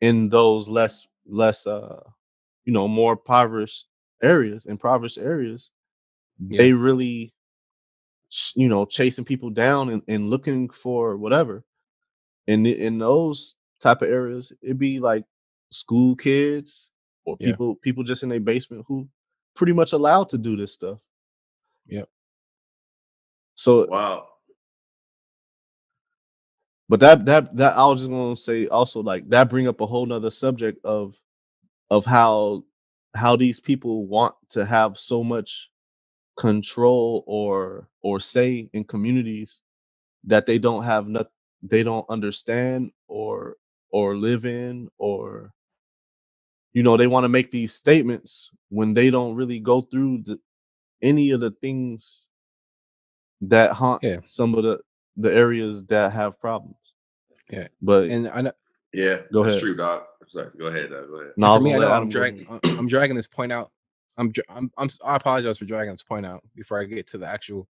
in those less more impoverished areas, yeah, they really chasing people down and looking for whatever. In those type of areas, it'd be like school kids or yeah, people just in their basement who pretty much allowed to do this stuff. yeah, So, Wow. but that I was just gonna say also, like, that bring up a whole nother subject of how how these people want to have so much control or say in communities that they don't have not they don't understand or live in, or they want to make these statements when they don't really go through any of the things that haunt Yeah, some of the areas that have problems. yeah. But And I know Yeah, go that's ahead. true, Doc. Sorry, go ahead, Doc. Go ahead. No, and I for was me, gonna I let know I'm Adam go dragging ahead. I'm dragging this point out. I apologize for dragging this point out before I get to the actual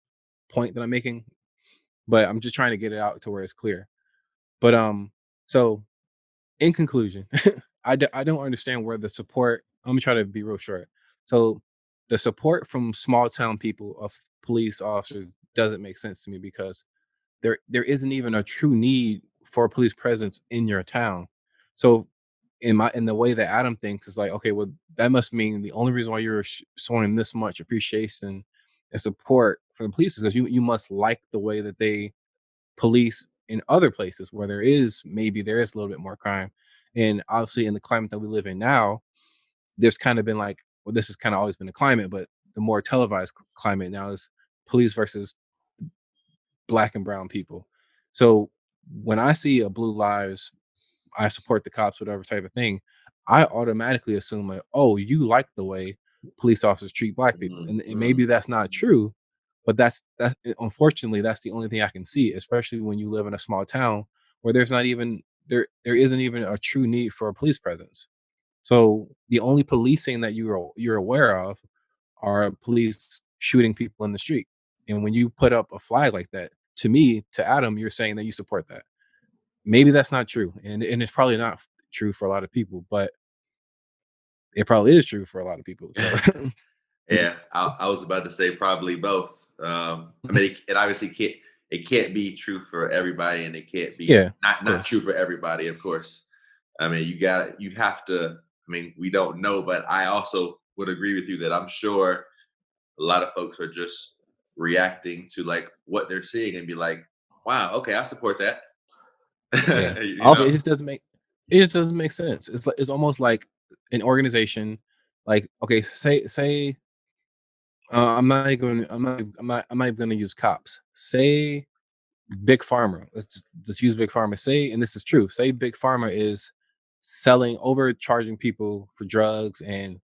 point that I'm making, but I'm just trying to get it out to where it's clear. But so in conclusion, I don't understand where the support. I'm gonna try to be real short. So the support from small town people of police officers doesn't make sense to me because there isn't even a true need for a police presence in your town. So in the way that Adam thinks is like, okay, well that must mean the only reason why you're showing this much appreciation and support for the police is because you must like the way that they police in other places where there is a little bit more crime. And obviously in the climate that we live in now, there's kind of been like, well, this has kind of always been the climate, but the more televised climate now is police versus black and brown people. So when I see a blue lives, I support the cops, whatever type of thing, I automatically assume like, oh, you like the way police officers treat black people. And Mhm. maybe that's not true, but unfortunately that's the only thing I can see, especially when you live in a small town where there isn't even a true need for a police presence. So the only policing that you're aware of are police shooting people in the street. And when you put up a flag like that, to me, to Adam, you're saying that you support that. Maybe that's not true, and it's probably not true for a lot of people, but it probably is true for a lot of people. So Yeah, I was about to say probably both. I mean, it obviously can't be true for everybody, and it can't be yeah, of not course. true for everybody, of course. I mean, you have to. I mean, we don't know, but I also would agree with you that I'm sure a lot of folks are just reacting to like what they're seeing and be like, "Wow, okay, I support that." Yeah, you Also, know? it just doesn't make sense. It's almost like an organization, like okay, say I'm not even going to use cops. Say Big Pharma. Let's just use Big Pharma. Say, and this is true. Say Big Pharma is overcharging people for drugs, and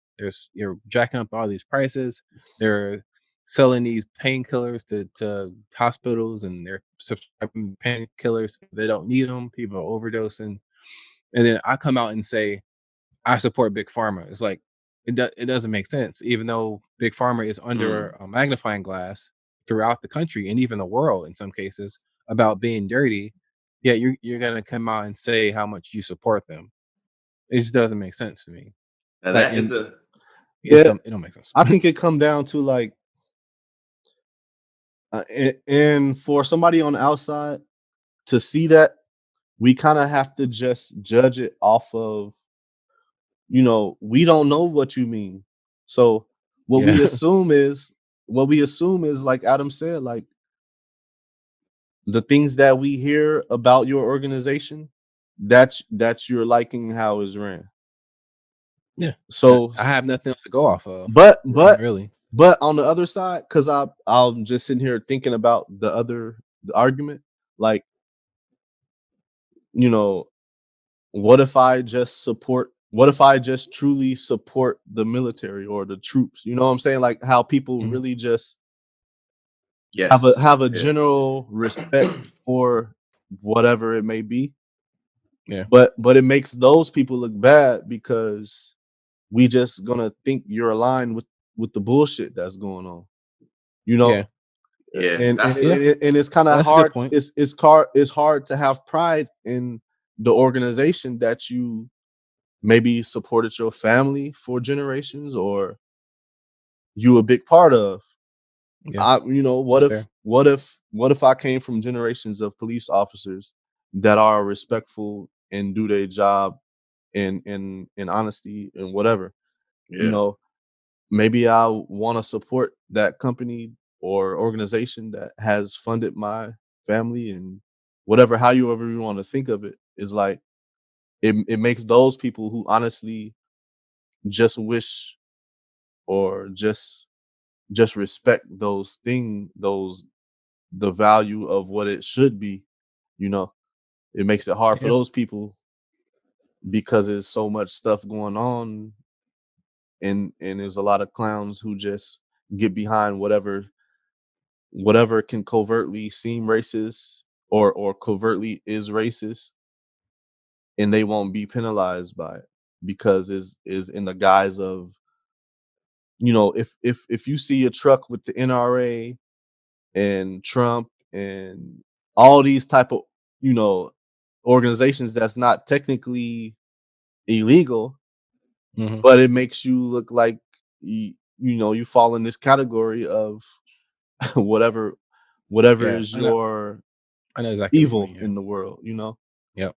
you're jacking up all these prices. They're selling these painkillers to hospitals, and they're subscribing painkillers. They don't need them. People are overdosing, and then I come out and say I support Big Pharma. It's like it doesn't make sense, even though Big Pharma is under Mm. a magnifying glass throughout the country and even the world in some cases about being dirty. Yet you're gonna come out and say how much you support them. It just doesn't make sense to me. Now Like, that is and a yeah, it don't make sense. I think it come down to like, and for somebody on the outside to see that, we kind of have to just judge it off of, we don't know what you mean. So what Yeah, we assume is, like Adam said, like the things that we hear about your organization, that's you're liking how it's ran. yeah. So, I have nothing else to go off of, but but really. but on the other side, because I'm just sitting here thinking about the argument, like, you know, what if I just truly support the military or the troops? You know what I'm saying? Like how people Mhm. really just yes. have a Yeah. general respect for whatever it may be, Yeah, but it makes those people look bad because we just gonna think you're aligned with the bullshit that's going on. You know, yeah, Yeah. and That's yeah. it's kind of That's a good hard. point. It's hard to have pride in the organization that you maybe supported your family for generations, or you a big part of. Yeah, What that's if fair. I came from generations of police officers that are respectful and do their job in honesty and whatever. You yeah. know, maybe I want to support that company or organization that has funded my family and whatever, however you want to think of it, is like it makes those people who honestly just wish or just respect the value of what it should be, you know. It makes it hard for Yeah. those people because there's so much stuff going on, and there's a lot of clowns who just get behind whatever can covertly seem racist or covertly is racist, and they won't be penalized by it because is in the guise of, if you see a truck with the NRA and Trump and all these type of, you know organizations that's not technically illegal, Hmm. but it makes you look like you fall in this category of whatever whatever Yeah. is your I know exactly what you evil mean. Yeah. in the world. Yep. Yeah.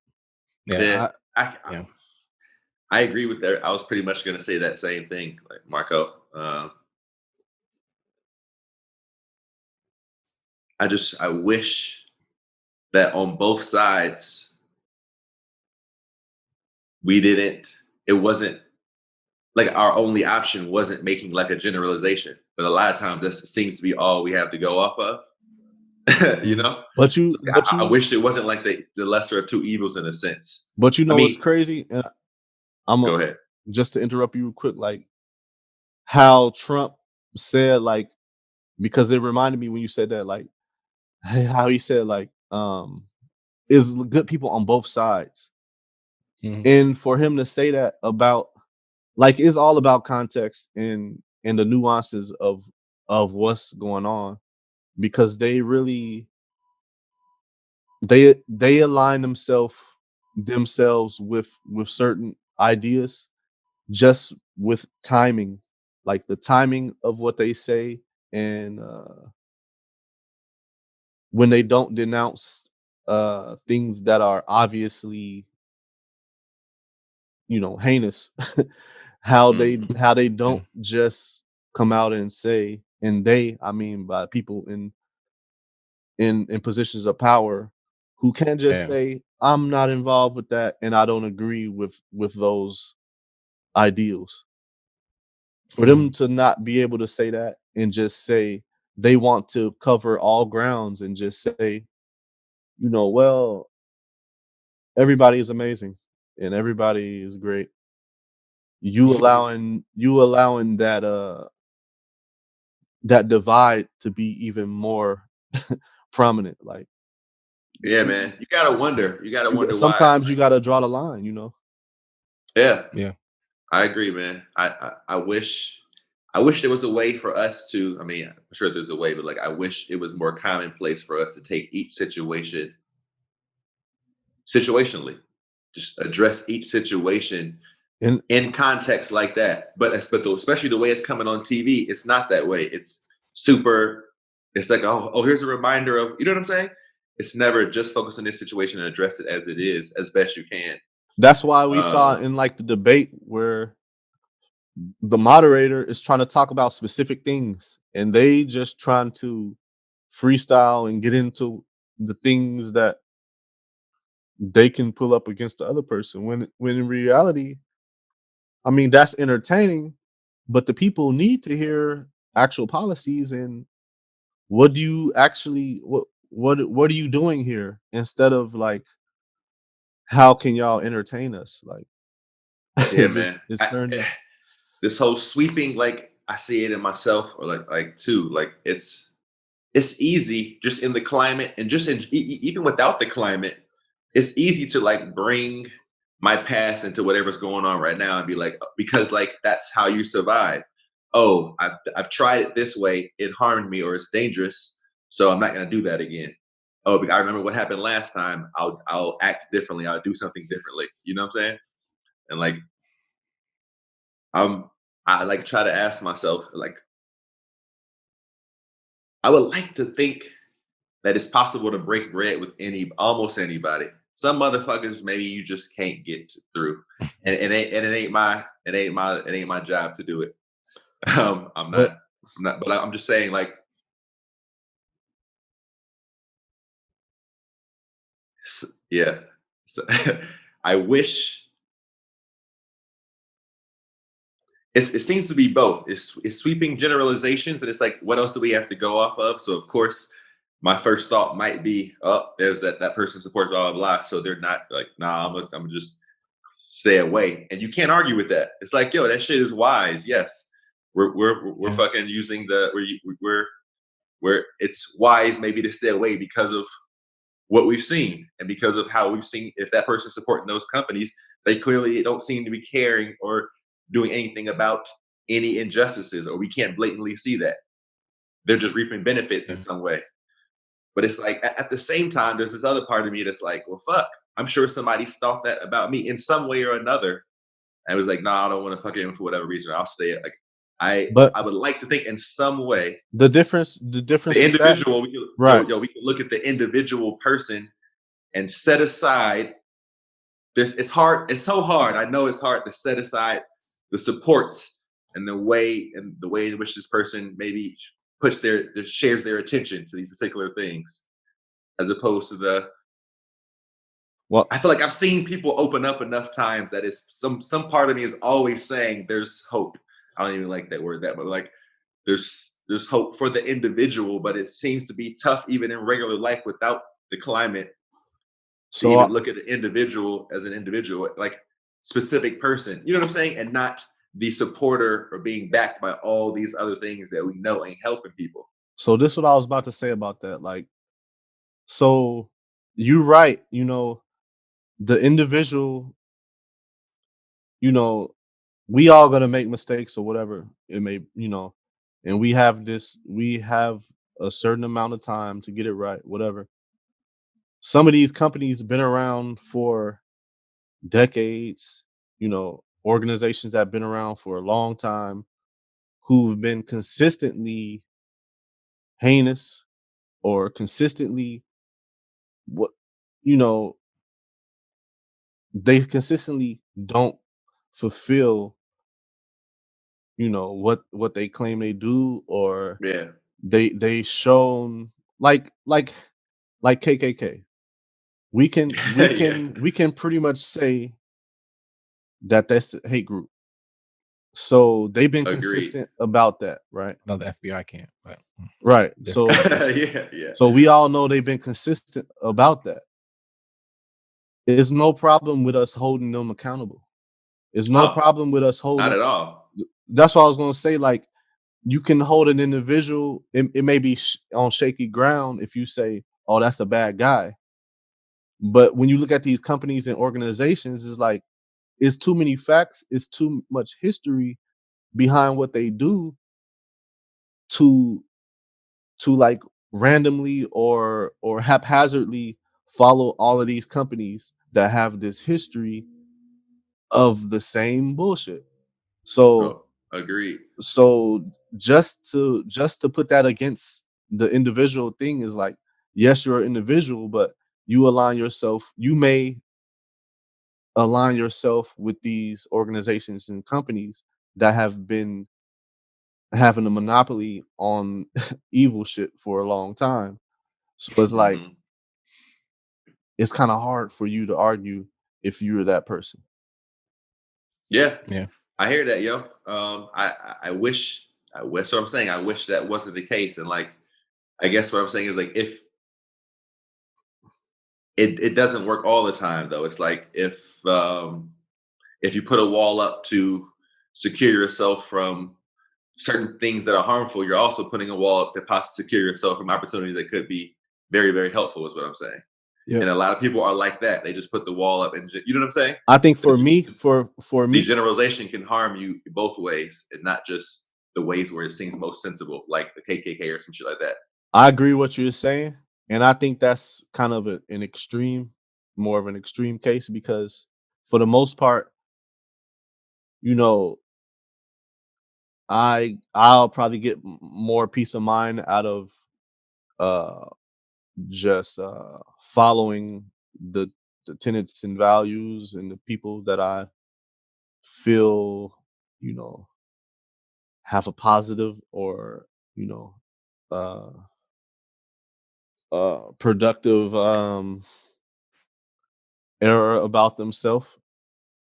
Yeah, Yeah. I agree with that. I was pretty much going to say that same thing, like Marco. I wish that on both sides we didn't. It wasn't like our only option wasn't making like a generalization, but a lot of times this seems to be all we have to go off of. You Mhm. know, But so you but I you wish it wasn't like the lesser of two evils in a sense. but you I know what's mean, crazy? I'm a, go ahead. just to interrupt you quick, like how Trump said, like, because it reminded me when you said that, like, how he said, like, is good people on both sides. Mhm. And for him to say that about, like, it's all about context and the nuances of what's going on, because they align themselves with certain ideas, just with timing, like the timing of what they say, and when they don't denounce things that are obviously, heinous. How they Yeah. don't just come out and say, and I mean by people in positions of power, who can just Yeah. say, I'm not involved with that and I don't agree with those ideals. For them Mhm. to not be able to say that and just say they want to cover all grounds and just say, well, everybody is amazing and everybody is great. You allowing that divide to be even more prominent. Like, Yeah, you, man, you gotta wonder. You gotta wonder why. It's sometimes you got to draw the line. like, yeah, Yeah. I agree, man. I wish there was a way for us to. I mean, I'm sure there's a way, but like, I wish it was more commonplace for us to take each situation situationally, just address each situation And in context like that. Especially the way it's coming on TV, it's not that way. It's super. It's like, oh, here's a reminder of, you know what I'm saying? It's never just focus on this situation and address it as it is as best you can. that's why we saw Um, in, like, the debate where the moderator is trying to talk about specific things and they just trying to freestyle and get into the things that they can pull up against the other person, when in reality, I mean, that's entertaining, but the people need to hear actual policies and what do you actually what are you doing here, instead of like, how can y'all entertain us, like, yeah, man. it's turned in. This whole sweeping, like I see it in myself, or like too, like it's easy just in the climate and just even without the climate, it's easy to like bring my past into whatever's going on right now and be like, because like that's how you survive. Oh, I've tried it this way, it harmed me or it's dangerous, so I'm not going to do that again. Oh, I remember what happened last time. I'll act differently. I'll do something differently. You know what I'm saying? And like I'm I like try to ask myself, like, I would like to think that it's possible to break bread with almost anybody. Some motherfuckers maybe you just can't through, and it ain't my job to do it. I'm But not, but I'm just saying, like, yeah. So, I wish it seems to be both. It's sweeping generalizations, and it's like, what else do we have to go off of? So of course, my first thought might be, oh, there's that person supports blah blah blah. So they're not like, nah, I'm gonna just stay away. And you can't argue with that. It's like, yo, that shit is wise. Yes, we're Yeah. fucking using we're it's wise maybe to stay away because of what we've seen and because of how we've seen if that person's supporting those companies, they clearly don't seem to be caring or doing anything about any injustices, or we can't blatantly see that. They're just reaping benefits in Yeah. some way. But it's like at the same time, there's this other part of me that's like, well, fuck. I'm sure somebody thought that about me in some way or another. And it was like, nah, I don't want to fuck him for whatever reason. I'll stay. Like, But I would like to think in some way the difference the with that, individual, right? we can look at the individual person and set aside. It's hard. It's so hard. I know it's hard to set aside the supports and the way in which this person maybe puts shares their attention to these particular things, as opposed to the. Well, I feel like I've seen people open up enough times that is some part of me is always saying there's hope. I don't even like that word but like there's hope for the individual, but it seems to be tough even in regular life without the climate to so even look at the individual as an individual, like specific person. You know what I'm saying? And not the supporter or being backed by all these other things that we know ain't helping people. so this is what I was about to say about that. Like, so you're right. The individual. We all gonna make mistakes or whatever it may. And we have a certain amount of time to get it right. Whatever. Some of these companies been around for decades. Organizations that have been around for a long time who've been consistently heinous or consistently what you know they consistently don't fulfill what they claim they do, or Yeah. they shown like KKK. We can we Yeah. can we can pretty much say that that's a hate group. So they've been Agreed. consistent about that, right? No, the FBI can't. But Right. different So Yeah. Yeah. so we all know they've been consistent about that. There's no problem with us holding them accountable. There's no Oh, problem with us not holding. at all. That's what I was gonna say. Like, you can hold an individual. It may be on shaky ground if you say, "Oh, that's a bad guy." But when you look at these companies and organizations, it's like it's too many facts. It's too much history behind what they do to like randomly or haphazardly follow all of these companies that have this history of the same bullshit. So Oh, agreed. so just to put that against the individual thing is like, yes, you're an individual, but you may align yourself with these organizations and companies that have been having a monopoly on evil shit for a long time. So it's like Hmm. it's kind of hard for you to argue if you're that person. Yeah, yeah, I hear that, yo. I wish. That's what I'm saying. I wish that wasn't the case. And like, I guess what I'm saying is like, it doesn't work all the time though. It's like if you put a wall up to secure yourself from certain things that are harmful, you're also putting a wall up to possibly secure yourself from opportunities that could be very, very helpful, is what I'm saying. Yeah. And a lot of people are like that. They just put the wall up and you know what I'm saying? I think for But me, for the me, generalization can harm you both ways and not just the ways where it seems most sensible, like the KKK or some shit like that. I agree what you're saying, and I think that's kind of an extreme, more of an extreme case, because for the most part, you know, I'll probably get more peace of mind out of uh just following the the tenets and values and the people that I feel, you know, have a positive or, you know, uh productive error about themselves,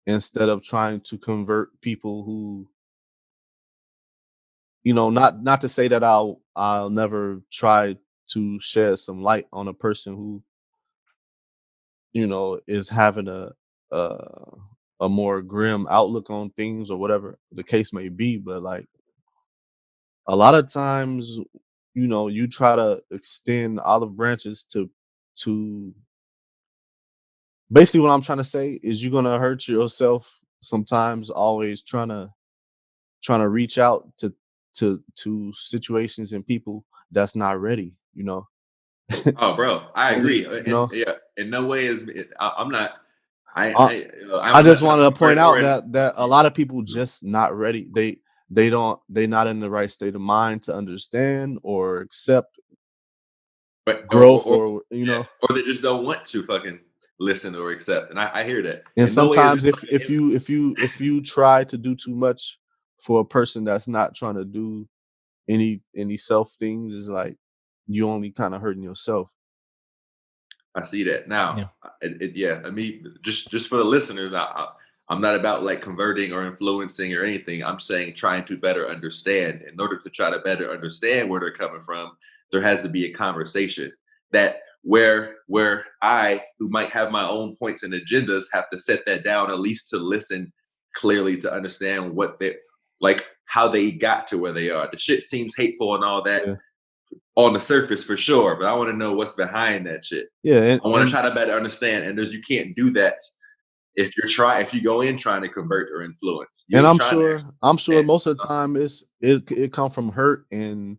instead of trying to convert people who not to say that I'll never try to shed some light on a person who is having a a more grim outlook on things or whatever the case may be. But like a lot of times, you try to extend olive branches to basically what I'm trying to say is you're gonna hurt yourself sometimes always trying to reach out to situations and people that's not ready. Oh, bro, I Only, agree. And yeah, in no way is I'm not. I, I I'm not just trying wanted to to point convert or out in. that a lot of people just not ready. They're not in the right state of mind to understand or accept But growth or yeah, or they just don't want to fucking listen or accept. And I hear that. and In no way is sometimes it if like if you if you if you try to do too much for a person that's not trying to do any self things, is like you only kind of hurting yourself. I see that now. Yeah. Yeah, I mean, just for the listeners, I'm not about like converting or influencing or anything. I'm saying trying to better understand. In order to try to better understand where they're coming from, there has to be a conversation that where I, who might have my own points and agendas, have to set that down at least to listen clearly to understand what they like, how they got to where they are. The shit seems hateful and all that Yeah, on the surface for sure, but I want to know what's behind that shit. yeah, and I want to and try to better understand, and there's you can't do that if you go in trying to convert or influence. You and ain't I'm trying to sure actually I'm sure understand. most of the time it come from hurt and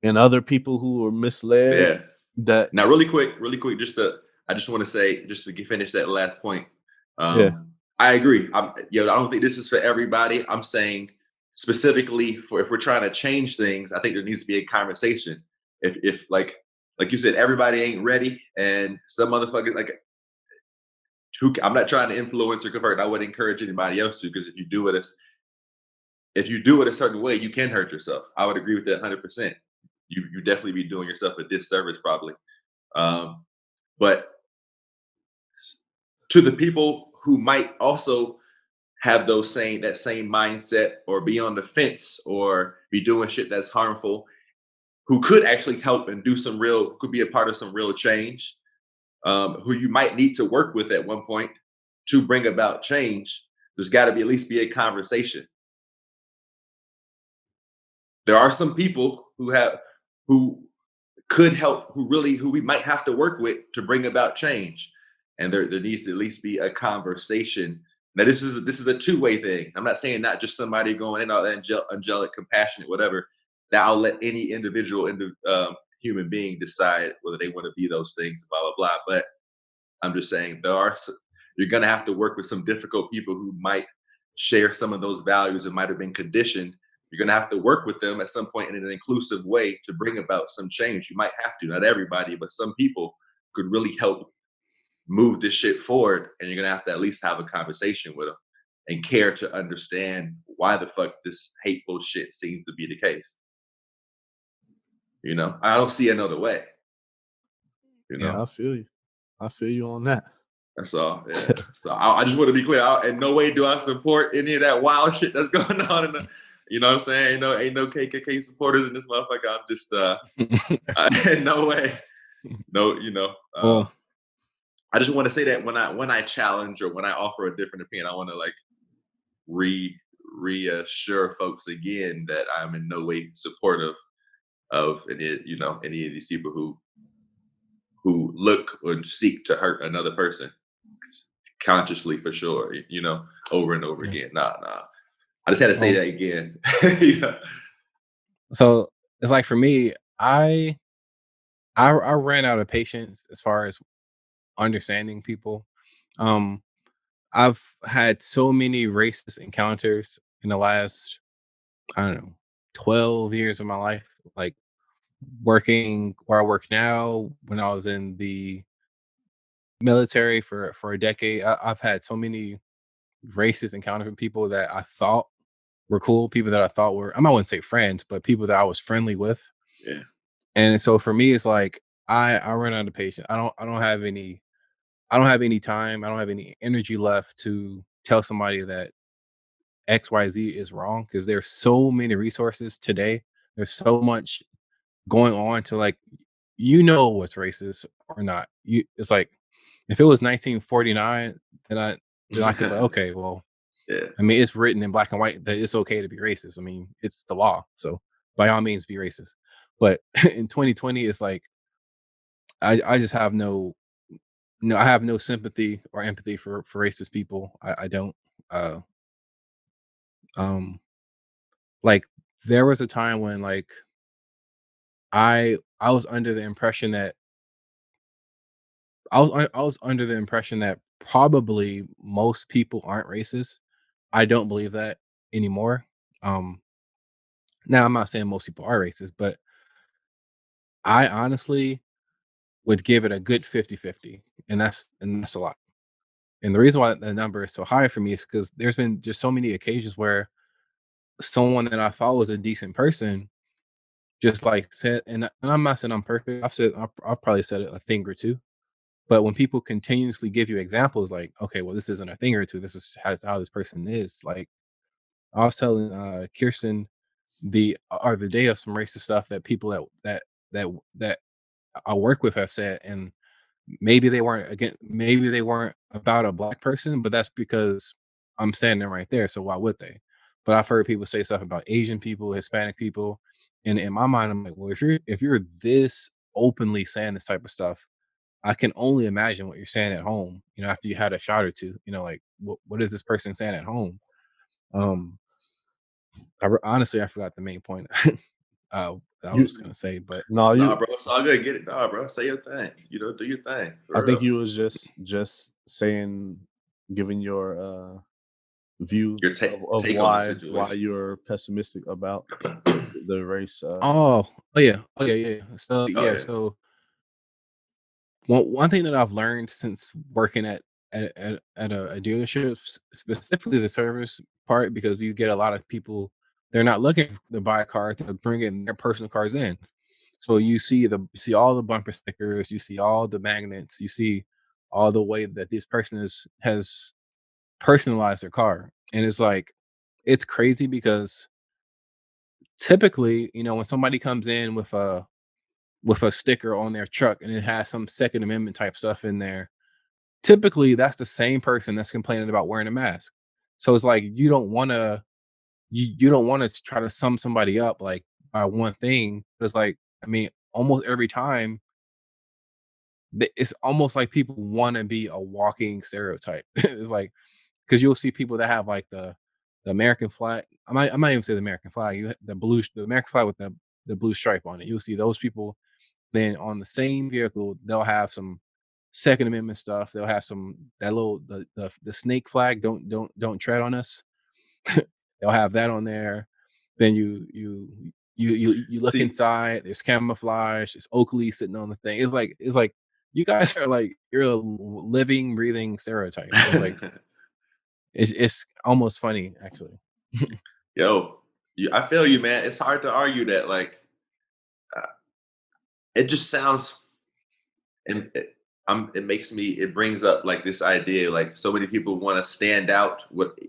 other people who are misled Yeah. that Now, really quick, I just want to say, just to finish that last point. yeah, I agree. I don't think this is for everybody. I'm saying specifically for if we're trying to change things, I think there needs to be a conversation. If like you said, everybody ain't ready, and some motherfuckers like I'm not trying to influence or convert. I would encourage anybody else to, because if you do it a certain way, you can hurt yourself. I would agree with that 100%. You definitely be doing yourself a disservice probably. Um, but to the people who might also have that same mindset or be on the fence or be doing shit that's harmful, who could actually help and could be a part of some real change, who you might need to work with at one point to bring about change, there's got to be at least be a conversation. There are some people who could help, who we might have to work with to bring about change, and there needs to at least be a conversation. Now this is a two-way thing. I'm not saying not just somebody going in all angelic, compassionate, whatever. That I'll let any individual human being decide whether they want to be those things, blah blah blah. But I'm just saying you're going to have to work with some difficult people who might share some of those values and might have been conditioned. You're going to have to work with them at some point in an inclusive way to bring about some change. You might have to, not everybody, but some people could really help move this shit forward. And you're going to have to at least have a conversation with them and care to understand why the fuck this hateful shit seems to be the case. I don't see another way. Yeah. I feel you on that. That's all. Yeah. So I just want to be clear. In no way do I support any of that wild shit that's going on. You know what I'm saying? Ain't no KKK supporters in this motherfucker. I'm just, in no way. No, Well, I just want to say that when I challenge or when I offer a different opinion, I want to like reassure folks again that I'm in no way supportive of any of these people who look or seek to hurt another person consciously, for sure, over and over yeah. again. Nah. I just had to say Um, that again. You know? so it's like for me, I ran out of patience as far as understanding people. Um, I've had so many racist encounters in the last, I don't know, 12 years of my life. Like working where I work now, when I was in the military for a decade, I've had so many racist encounters with people that I thought were cool, people that I thought were, I wouldn't say friends, but people that I was friendly with. Yeah. And so for me, it's like I run out of patience. I don't have any time. I don't have any energy left to tell somebody that XYZ is wrong because there's so many resources today. There's so much going on to like what's racist or not. It's like if it was 1949, then I could be like, okay, well, Yeah. I mean, it's written in black and white that it's okay to be racist. I mean, it's the law, so by all means, be racist. But in 2020, it's like I just have I have no sympathy or empathy for racist people. I don't. Uh, um, like there was a time when like I was under the impression that I was under the impression that probably most people aren't racist. I don't believe that anymore. Um, Now I'm not saying most people are racist, but I honestly would give it a good 50-50, and that's a lot. And the reason why the number is so high for me is because there's been just so many occasions where someone that I thought was a decent person just like said, and I'm not saying I'm perfect. I've probably said a thing or two, but when people continuously give you examples, like, okay, well, this isn't a thing or two. This is how this person is. Like I was telling Kirsten the day of some racist stuff that people that I work with have said, and maybe they weren't about a black person, but that's because I'm standing right there, so why would they? But I've heard people say stuff about Asian people, Hispanic people, and in my mind, I'm like, well, if you're this openly saying this type of stuff, I can only imagine what you're saying at home. After you had a shot or two, like what is this person saying at home? Um, Honestly, I forgot the main point. I You was gonna say, but no, Nah, you. bro, it's all good. Get it, nah, bro. Say your thing. Do your thing I for think real. you was just saying, giving your view Your of take on the why situation. you're pessimistic about the race. oh yeah, yeah. So Oh yeah, yeah. so one thing that I've learned since working at a dealership, specifically the service part, because you get a lot of people, they're not looking to buy cars, they're bringing their personal cars in. So you see all the bumper stickers, you see all the magnets, you see all the way that this person has personalized their car, and it's like it's crazy because typically, when somebody comes in with a sticker on their truck and it has some Second Amendment type stuff in there, typically that's the same person that's complaining about wearing a mask. So it's like you don't want to try to sum somebody up like by one thing. It's like, I mean, almost every time it's almost like people want to be a walking stereotype. It's like because you'll see people that have like the American flag. I might even say the American flag. The American flag with the blue stripe on it. You'll see those people. Then on the same vehicle, they'll have some Second Amendment stuff. They'll have some that little the snake flag. Don't tread on us. They'll have that on there. Then you look See, inside. There's camouflage. There's Oakley sitting on the thing. It's like you guys are like you're a living, breathing stereotype. It's like it's almost funny actually. yo, I feel you, man. It's hard to argue that. Like, uh, it just sounds, and it makes me. It brings up like this idea. Like, so many people want to stand out.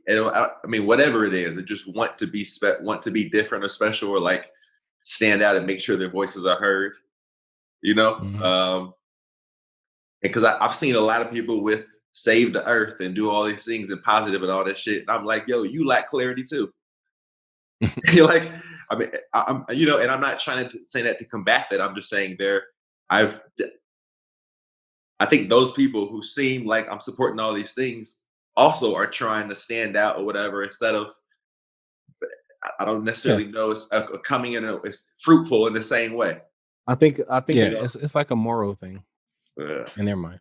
I mean, whatever it is, they just want to be want to be different or special, or like stand out and make sure their voices are heard. You know, Mhm. um, because I've seen a lot of people with save the earth and do all these things and positive and all that shit. And I'm like, yo, you lack clarity too. You're like, I mean, I'm, and I'm not trying to say that to combat that. I'm just saying I've, I think those people who seem like I'm supporting all these things also are trying to stand out or whatever instead of, I don't Yeah, necessarily know it's coming in, it's fruitful in the same way, I think yeah. you know? It's like a moral thing Yeah. in their mind.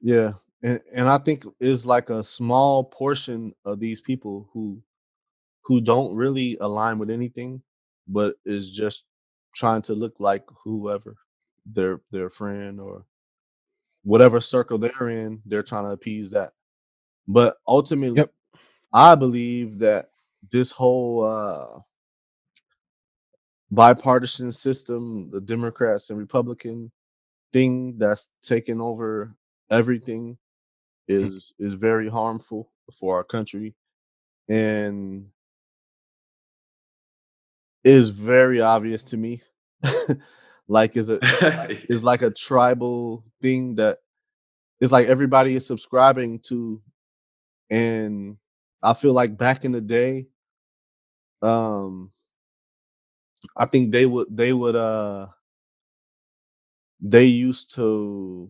yeah, and I think it's like a small portion of these people who don't really align with anything, but is just trying to look like whoever their friend or whatever circle they're in. They're trying to appease that. But ultimately, Yep. I believe that this whole bipartisan system, the Democrats and Republican thing that's taken over everything, is very harmful for our country, and it is very obvious to me. Like is like a tribal thing that it's like everybody is subscribing to, and I feel like back in the day, um, I think they used to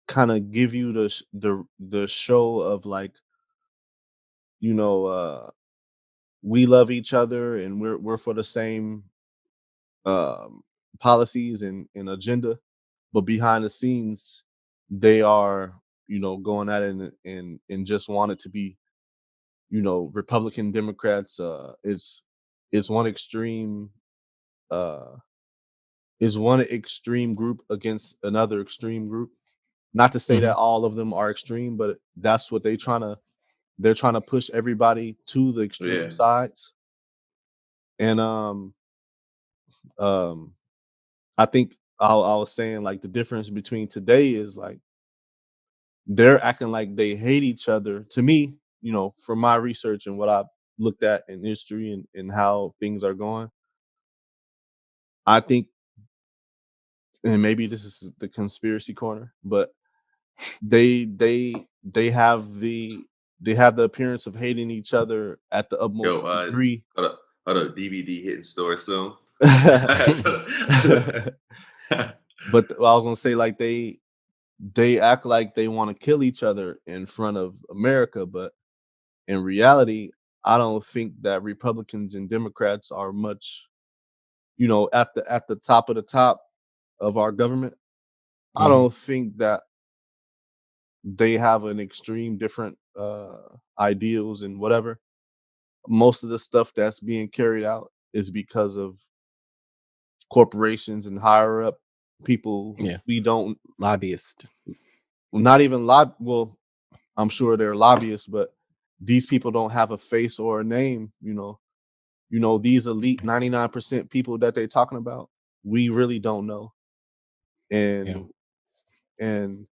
kind of give you the show of like, you know, we love each other and we're for the same um policies and agenda, but behind the scenes they are, going at it and just want it to be, Republican, Democrats. It's one extreme uh is one extreme group against another extreme group. Not to say that Mhm. all of them are extreme, but that's what they're trying to push everybody to the extreme Yeah, sides. And um I think I was saying like the difference between today is like they're acting like they hate each other. To me, from my research and what I've looked at in history and how things are going, I think, and maybe this is the conspiracy corner, but they have the appearance of hating each other at the yo, utmost degree. hold up, DVD hitting store soon. But I was gonna say like they act like they want to kill each other in front of America, but in reality, I don't think that Republicans and Democrats are much, at the top of the top of our government. I Mhm. don't think that they have an extreme different ideals and whatever. Most of the stuff that's being carried out is because of corporations and higher up people who Yeah. we don't, Lobbyist. not even well, I'm sure they're lobbyists, but these people don't have a face or a name. These elite Okay. 99% people that they're talking about, we really don't know. Yeah. And and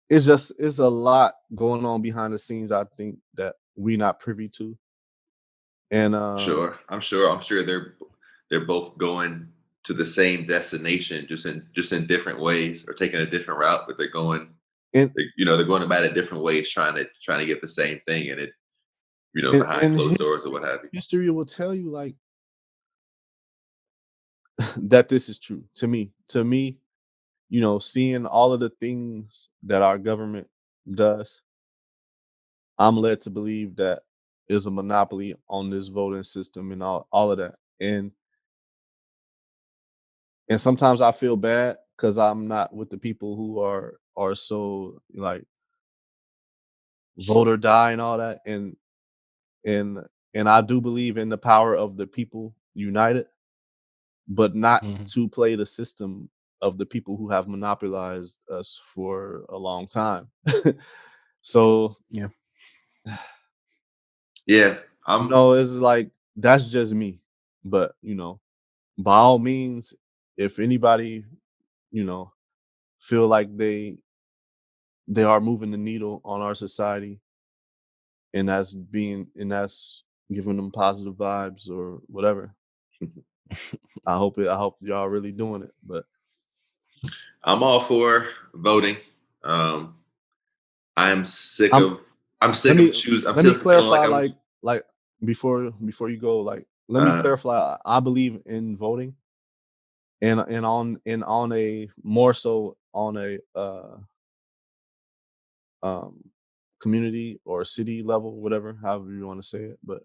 it's a lot going on behind the scenes, I think, that we not privy to. And Sure, I'm sure they're both going to the same destination, just in different ways, or taking a different route, but they're going, and they're going about it different ways, trying to get the same thing, and it, behind and closed doors or what have you. history will tell you like that this is true to me, seeing all of the things that our government does, I'm led to believe that is a monopoly on this voting system and all of that. And sometimes I feel bad because I'm not with the people who are so like vote or die and all that. And and I do believe in the power of the people united, but not Mhm. to play the system of the people who have monopolized us for a long time. So, Yeah. Yeah, I'm it's like that's just me. But, by all means, if anybody, you know, feel like they are moving the needle on our society, and that's giving them positive vibes or whatever. I hope y'all really doing it. But I'm all for voting. Um, I'm sick I'm of I'm let sick of me choose. I'm let me still feeling like clarify, I'm. like before you go, like let me Uh, clarify. I believe in voting, and on a more so on a um community or city level, whatever, however you want to say it. But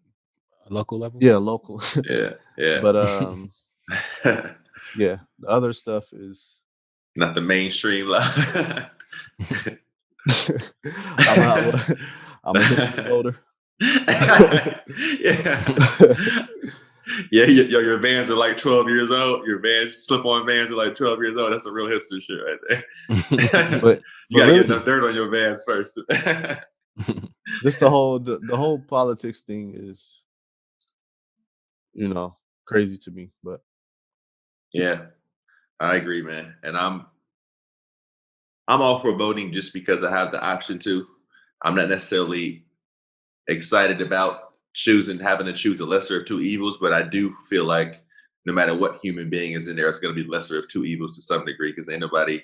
Local level. yeah, local. yeah, yeah. But yeah, the other stuff is Not the mainstream life. I'm a, I'm a hipster voter. Yeah. Yeah, your vans are like 12 years old. Your vans, slip-on vans are like 12 years old. That's a real hipster shit right there. but You but gotta get really, enough dirt on your vans first. just the whole politics thing is, you know crazy to me. But Yeah, I agree, man. And I'm all for voting just because I have the option to. I'm not necessarily excited about having to choose a lesser of two evils, but I do feel like no matter what human being is in there, it's going to be lesser of two evils to some degree because ain't nobody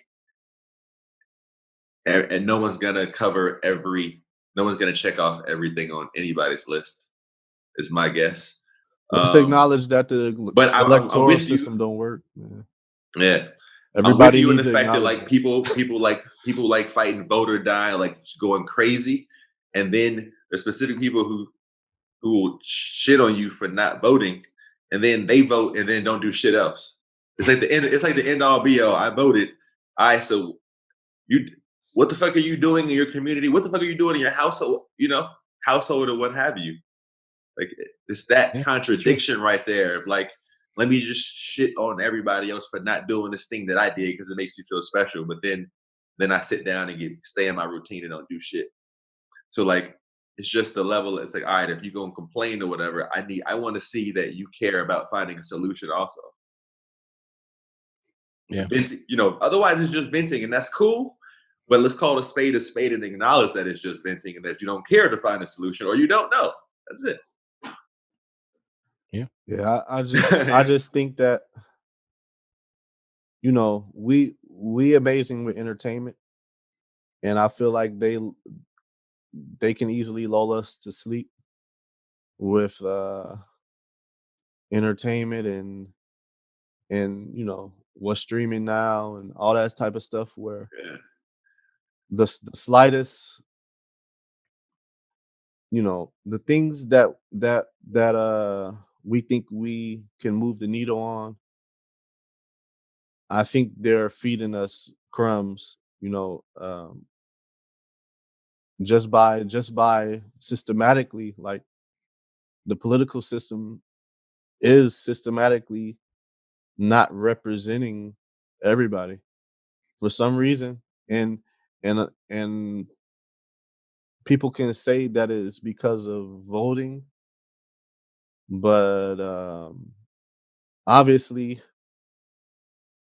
and no one's going to no one's going to check off everything on anybody's list, is my guess. Let's acknowledge that the But I'm electoral with you. system don't work. Man. Yeah. Everybody I'm with you in the needs to fact that acknowledge like that. people like fighting vote or die, like going crazy, and then there's specific people who will shit on you for not voting, and then they vote and then don't do shit else. It's like the end. It's like the end all be all. I voted. So you, what the fuck are you doing in your community? What the fuck are you doing in your household? Household or what have you? Like it's that Yeah, true. contradiction right there. Like, let me just shit on everybody else for not doing this thing that I did because it makes me feel special. But then I sit down and stay in my routine and don't do shit. So like it's just the level. It's like, all right, if you're gonna complain or whatever, I want to see that you care about finding a solution also. Yeah. Venting, otherwise it's just venting and that's cool. But let's call a spade and acknowledge that it's just venting and that you don't care to find a solution or you don't know. That's it. Yeah, I just think that we amazing with entertainment, and I feel like they can easily lull us to sleep with entertainment and what's streaming now and all that type of stuff where Yeah. the slightest the things that we think we can move the needle on, I think they're feeding us crumbs, just by systematically, like the political system is systematically not representing everybody for some reason, and people can say that is because of voting, but obviously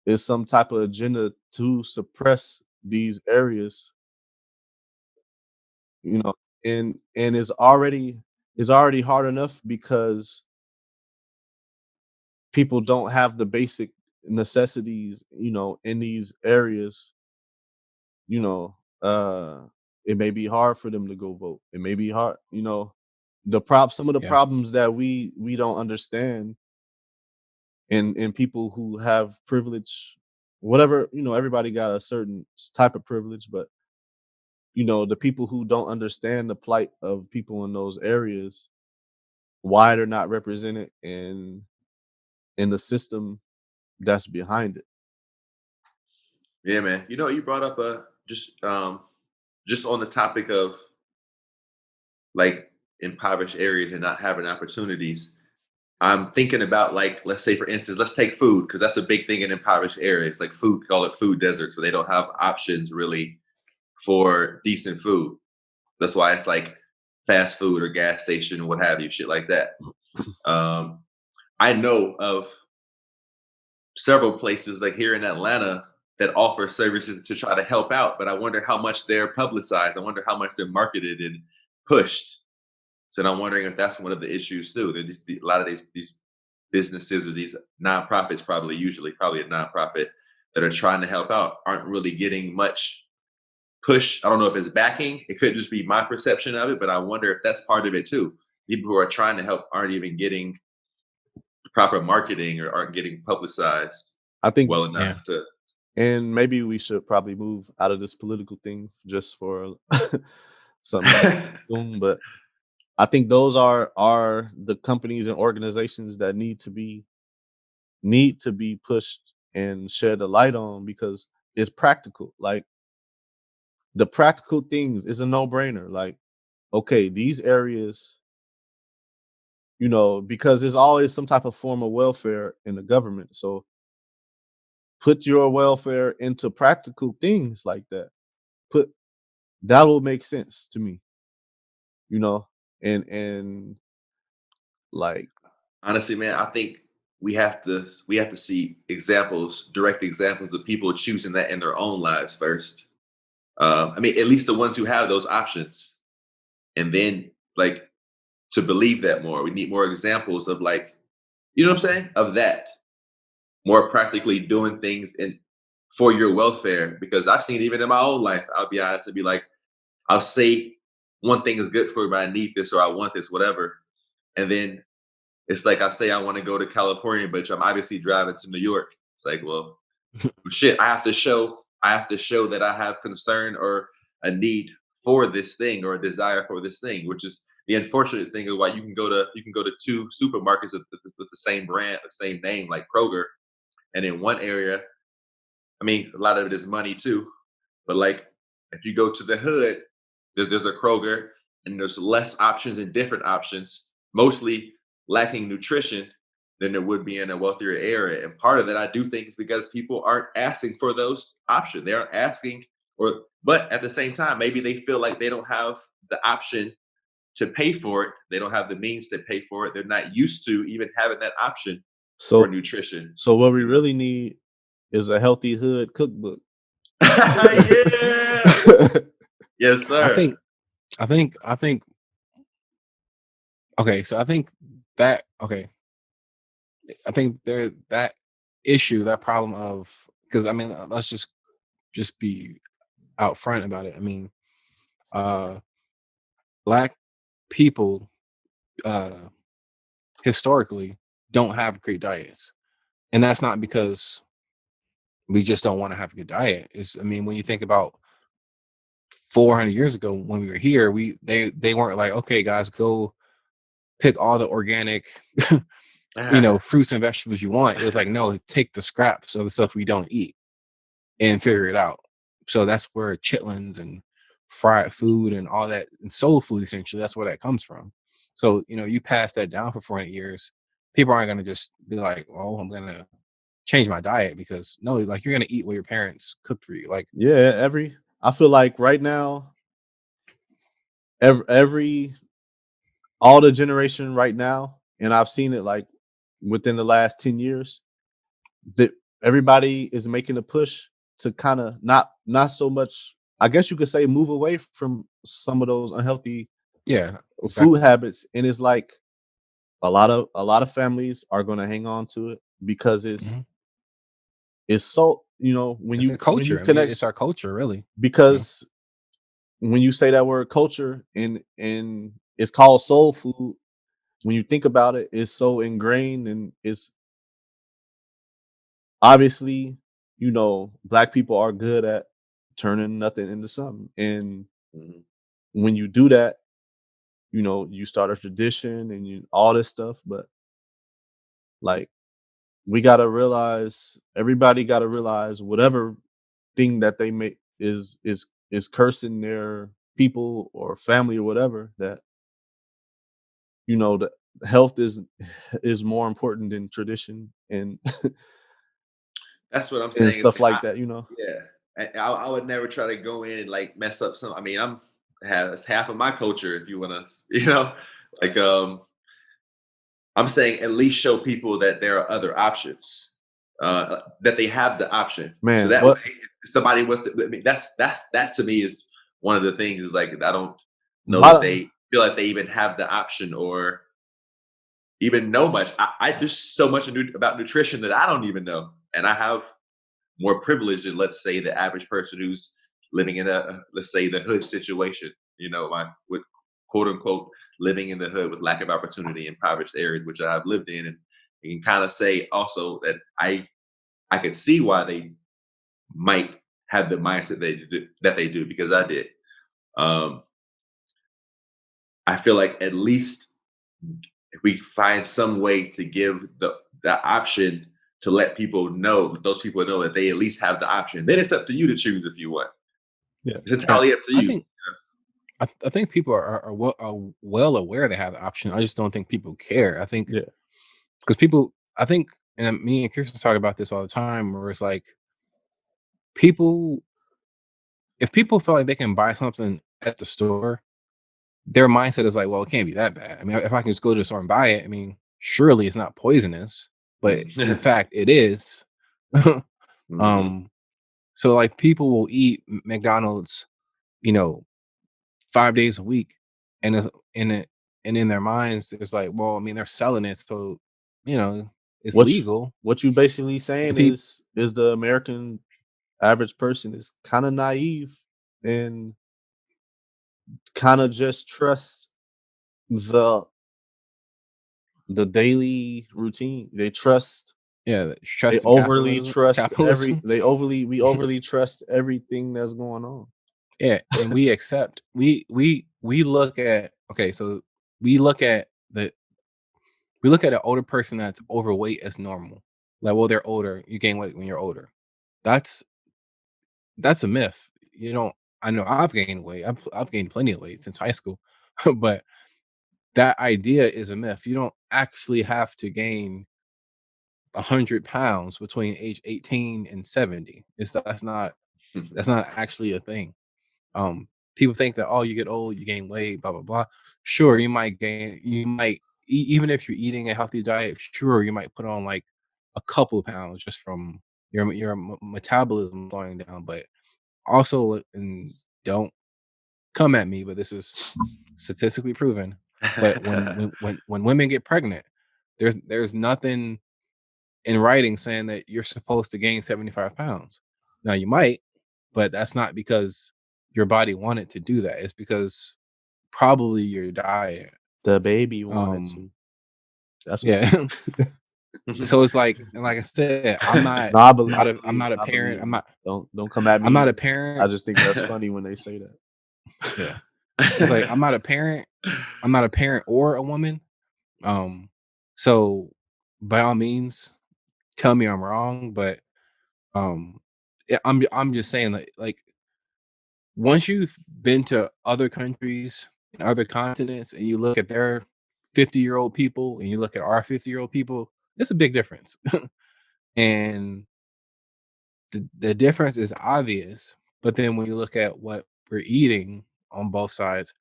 it's some type of agenda to suppress these areas, you know, and it's already hard enough because people don't have the basic necessities, in these areas, you know, it may be hard for them to go vote. It may be hard, some of the Yeah. problems that we don't understand in people who have privilege, whatever, everybody got a certain type of privilege, but the people who don't understand the plight of people in those areas, why they're not represented in the system that's behind it. Yeah, man. You brought up just on the topic of like impoverished areas and not having opportunities. I'm thinking about like, let's say for instance, let's take food because that's a big thing in impoverished areas, like food, call it food deserts, where they don't have options really for decent food. That's why it's like fast food or gas station, what have you, shit like that. Um, I know of several places like here in Atlanta that offer services to try to help out, but I wonder how much they're publicized. I wonder how much they're marketed and pushed. So I'm wondering if that's one of the issues too. That a lot of these businesses or these nonprofits, probably a nonprofit that are trying to help out, aren't really getting much push. I don't know if it's backing. It could just be my perception of it, but I wonder if that's part of it too. People who are trying to help aren't even getting proper marketing or aren't getting publicized I think, well enough to. and maybe we should probably move out of this political thing just for something soon, but I think those are the companies and organizations that need to be pushed and shed a light on because it's practical. Like the practical things is a no-brainer. Like, okay, these areas, because there's always some type of form of welfare in the government. So put your welfare into practical things like that. Put that will make sense to me, you know, and like Honestly, man, I think we have to see direct examples of people choosing that in their own lives first. I mean, at least the ones who have those options, and then like to believe that more. We need more examples of like, you know what I'm saying? Of that. More practically doing things in for your welfare. Because I've seen even in my own life, I'll be honest and be like, I'll say one thing is good for me, I need this or I want this, whatever. And then it's like I say I want to go to California, but I'm obviously driving to New York. It's like, well, shit, I have to show that I have concern or a need for this thing or a desire for this thing, which is the unfortunate thing of why you can go to two supermarkets with the same brand, the same name, like Kroger, and in one area, I mean, a lot of it is money too, but like if you go to the hood, there's a Kroger and there's less options and different options, mostly lacking nutrition than there would be in a wealthier area. And part of that I do think is because people aren't asking for those options. They aren't asking or but at the same time, maybe they feel like they don't have the option to pay for it. They don't have the means to pay for it. They're not used to even having that option for So nutrition, so what we you know. really need is a healthy hood cookbook. Yeah. Yes, I sir. think I think okay, so I think that okay, I think there that issue, that problem of because I mean, let's just be out front about it. I mean, uh, black people uh historically don't have great diets, and that's not because we just don't want to have a good diet. Is I mean, when you think about 400 years ago when we were here, they weren't like, okay, guys, go pick all the organic, fruits and vegetables you want. It was like, no, take the scraps of the stuff we don't eat and figure it out. So that's where chitlins and fried food and all that and soul food essentially, that's where that comes from. So, you pass that down for 400 years, people aren't gonna just be like, well, I'm gonna change my diet because no, like you're gonna eat what your parents cooked for you. Like, Yeah, I feel like right now, every all the generation right now, and I've seen it like within the last 10 years, that everybody is making a push to kind of not so much, I guess you could say, move away from some of those unhealthy yeah, food exactly. habits. And it's like a lot of families are going to hang on to it because Mhm. it's so, when It's you a when you culture. I mean, connect, it's our culture, really. You know, because when you say that word culture, and it's called soul food, when you think about it, it's so ingrained, and it's obviously, black people are good at turning nothing into something. And Mhm. when you do that, you start a tradition and all this stuff. But like, we gotta realize, everybody gotta realize, whatever thing that they make is cursing their people or family or whatever, that that health is more important than tradition and That's what I'm and saying. It's stuff like, like that. yeah, I would never try to go in and like mess up some. I mean, it's half of my culture. If you want to, like I'm saying at least show people that there are other options, that they have the option. So Man, that way, what if somebody wants to, I mean, that to me is one of the things is like I don't know that my they feel like they even have the option or even know much. I there's so much about nutrition that I don't even know, and I have more privileged than, let's say, the average person who's living in let's say, the hood situation. With quote unquote living in the hood with lack of opportunity in impoverished areas, which I've lived in, and you can kind of say also that I could see why they might have the mindset that they do because I did. Um, I feel like at least if we find some way to give the option to let people know, those people know that they at least have the option. Then it's up to you to choose if you want. Yeah, It's yeah. entirely up to I you. think I think people are well aware they have the option. I just don't think people care. I think yeah, because people, I think, and me and Kirsten talk about this all the time, where it's like people, if people feel like they can buy something at the store, their mindset is like, well, it can't be that bad. I mean, if I can just go to the store and buy it, I mean, surely it's not poisonous, but in Mhm. fact, it is. Mhm. um, so like people will eat McDonald's, you know, 5 days a week, and in it, and in their minds, it's like, well, I mean, they're selling it, so it's What legal. what you basically And saying people, is the American average person is kind of naive and kind of just trust the the daily routine. They trust yeah, they trusting overly capitalism, trust capitalism. we overly trust everything that's going on. Yeah, and we accept we look at okay, so we look at the we look at an older person that's overweight as normal. Like, well, they're older. You gain weight when you're older. That's that's a myth. You don't. I know I've gained weight. I've gained plenty of weight since high school, but that idea is a myth. You don't actually have to gain 100 pounds between age 18 and 70. That's not actually a thing. People think that, oh, you get old, you gain weight, blah blah blah. Sure, you might even if you're eating a healthy diet, sure, you might put on like a couple pounds just from your metabolism slowing down. But also, and don't come at me, but this is statistically proven. But when women get pregnant, there's nothing in writing saying that you're supposed to gain 75 pounds. Now you might, but that's not because your body wanted to do that. It's because probably your diet. The baby wanted Um, to. That's what yeah. people. So it's like, and like I said, No, I, bel I'm not a I parent. believe it. Don't come at I'm not me. a I parent. just think that's funny when they say that. Yeah. It's like I'm not a parent. I'm not a parent or a woman. Um, so by all means, tell me I'm wrong. But yeah, I'm just saying that, like, once you've been to other countries and other continents and you look at their 50-year-old people and you look at our 50-year-old people, it's a big difference. And the difference is obvious. But then when you look at what we're eating on both sides,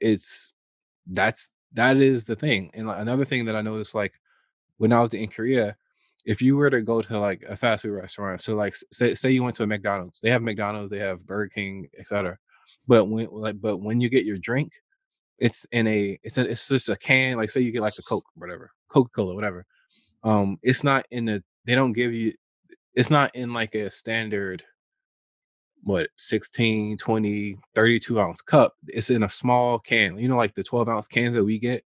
it's that is the thing. And like, another thing that I noticed, like when I was in Korea, if you were to go to like a fast food restaurant, so like say you went to a McDonald's, they have McDonald's, they have Burger King, etc. But when you get your drink, it's just a can. Like say you get like the Coke, whatever, Coca-Cola, whatever. It's not in a they don't give you it's not in like a standard 16, 20, 32 ounce cup. It's in a small can, like the 12-ounce cans that we get.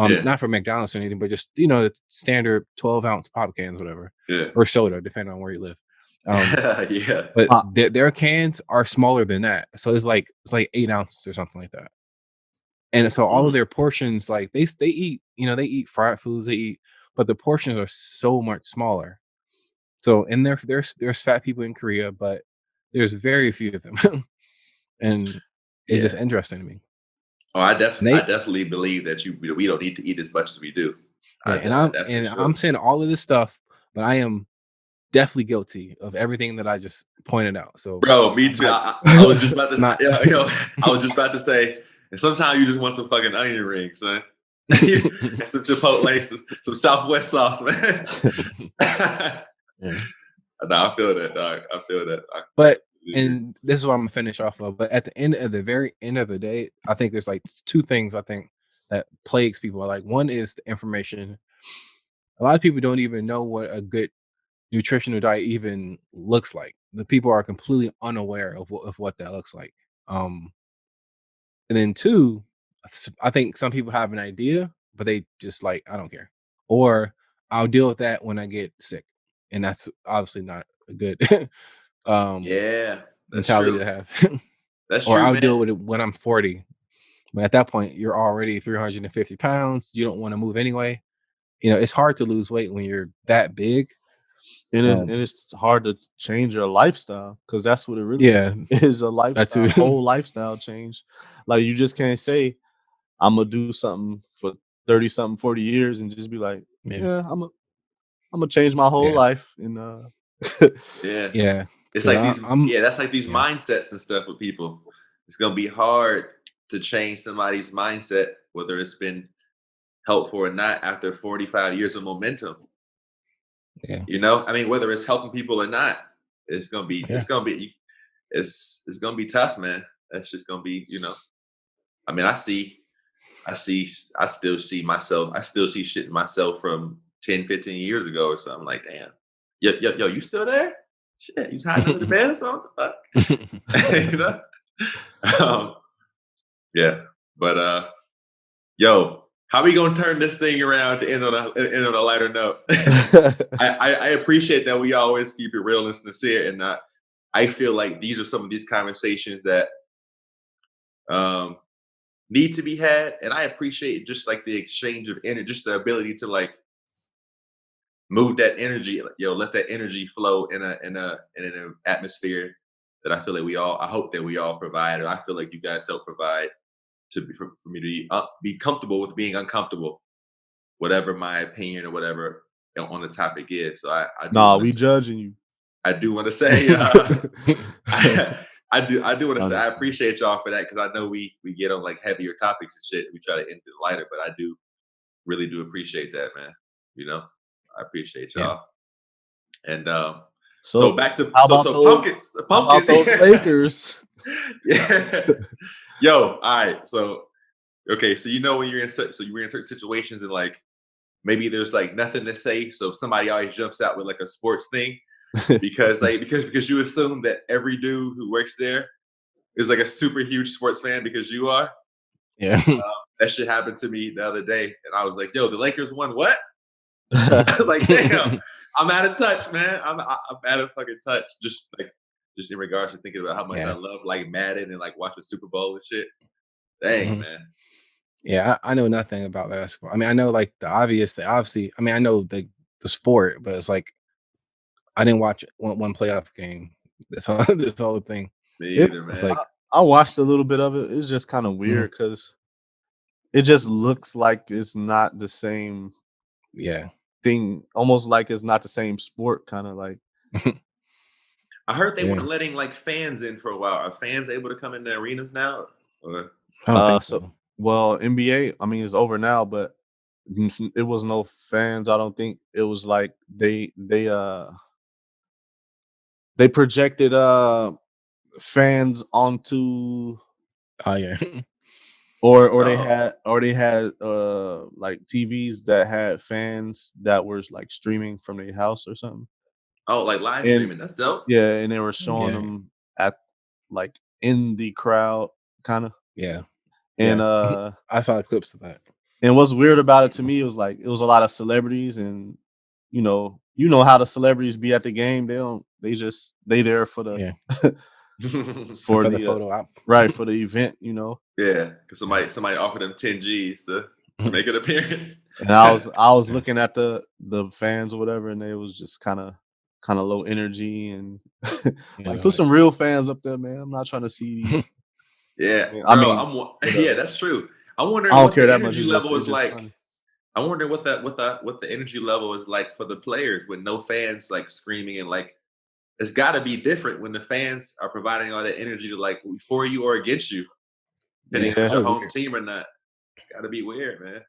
Yeah, Not from McDonald's or anything, but just the standard 12-ounce pop cans, whatever, yeah, or soda, depending on where you live. yeah, But Uh, their cans are smaller than that, so it's like 8 ounces or something like that. And so all of mm, their portions, like they eat, they eat fried foods, but the portions are so much smaller. So and there's fat people in Korea, but there's very few of them, and it's yeah. just interesting to me. Oh, I And I definitely believe that we don't need to eat as much as we do. yeah, That for and sure, I'm saying all of this stuff, but I am definitely guilty of everything that I just pointed out. So bro. Me I'm too. not, I was just about I'm to, not. I was just about to say. And sometimes you just want some fucking onion rings, son, and some Chipotle, some Southwest sauce, man. yeah. No, I feel that, dog. I feel that. I But completely agree. and this is what I'm gonna finish off of. But at the very end of the day, I think there's like two things I think that plagues people. Like one is the information. A lot of people don't even know what a good nutritional diet even looks like. The people are completely unaware of what that looks like. Um, and then two, I think some people have an idea, but they just like, I don't care, or I'll deal with that when I get sick, and that's obviously not a good um Yeah, that's mentality true. to have. That's Or true, I'll man. deal with it when I'm 40. But at that point, you're already 350 pounds. You don't want to move anyway. It's hard to lose weight when you're that big. And Um, it's hard to change your lifestyle because that's what it really yeah, is, a that too. lifestyle, whole lifestyle change. Like you just can't say I'm gonna do something for 30 something 40 years and just be like, Yeah, yeah, I'm gonna change my whole yeah, life and Yeah. yeah. It's Because like I'm that's like these yeah, mindsets and stuff with people. It's gonna be hard to change somebody's mindset, whether it's been helpful or not, after 45 years of momentum. yeah, I mean, whether it's helping people or not, yeah, it's gonna be tough, man. That's just gonna be, I mean, I see. I still see shit in myself from 10, 15 years ago or something. Like, damn, yo, you still there? Shit, you was hiding under the bed or something? What the fuck? You know? Um, yeah, but yo, how we gonna turn this thing around to end on a lighter note? I appreciate that we always keep it real and sincere, and I feel like these are some of these conversations that um, need to be had, and I appreciate just like the exchange of energy, just the ability to like move that energy, let that energy flow in an atmosphere that I feel like I hope that we all provide, or I feel like you guys help provide for me to be comfortable with being uncomfortable, whatever my opinion or whatever on the topic is. So I do Nah, want to we say, judging you. I do want to say, I do want to say I Understand. appreciate y'all for that, because I know we get on like heavier topics and shit. We try to end it lighter, but I do really do appreciate that, man. You know, I appreciate Yeah. y'all. And so So back to how about those? pumpkins. How about those Lakers? Yeah. Yo, all right. So okay, so when you're in certain situations and like maybe there's like nothing to say, so somebody always jumps out with like a sports thing because you assume that every dude who works there is like a super huge sports fan because you are. Yeah. That shit happened to me the other day, and I was like, "Yo, the Lakers won what?" I was like, "Damn, I'm out of touch, man. I'm out of fucking touch." Just in regards to thinking about how much I Yeah. love like Madden and like watching Super Bowl and shit. Dang, Mhm. man. Yeah, I know nothing about basketball. I mean, I know like obviously, I mean, I know the sport, but it's like I didn't watch one playoff game. This whole this whole thing. Me either, It's It's man. like, I watched a little bit of it. It's just kind of mhm, weird because it just looks like it's not the same yeah. thing. Almost like it's not the same sport. Kind of like I heard they Yeah. weren't letting like fans in for a while. Are fans able to come in the arenas now? Or I don't think so. so. Well, NBA. I mean, it's over now, but it was no fans. I don't think it was like they projected fans onto Oh yeah. or they oh, had like TVs that had fans that were like streaming from their house or something. like live And streaming. That's dope. yeah, and they were showing Yeah. them at like in the crowd kind of. Yeah. And Yeah. I saw clips of that. and what's weird about it to me was like it was a lot of celebrities and you know how the celebrities be at the game. They there for the Yeah. for For the the photo op. right for the event, you know. Yeah, because Yeah. somebody offered them 10 G's to make an appearance. And I was looking at the fans or whatever, and they was just kind of low energy and Yeah, like they're put like, some real fans up there, man. I'm not trying to see these. Yeah, I bro. mean, Yeah, whatever. that's true. I'm I wondering don't what care the that much. energy level It's is just like. funny. I wonder what the energy level is like for the players with no fans like screaming, and like it's got to be different when the fans are providing all that energy to like for you or against you, depending yeah, if it's it's Yeah, your probably home weird. team or not. It's got to be weird, man.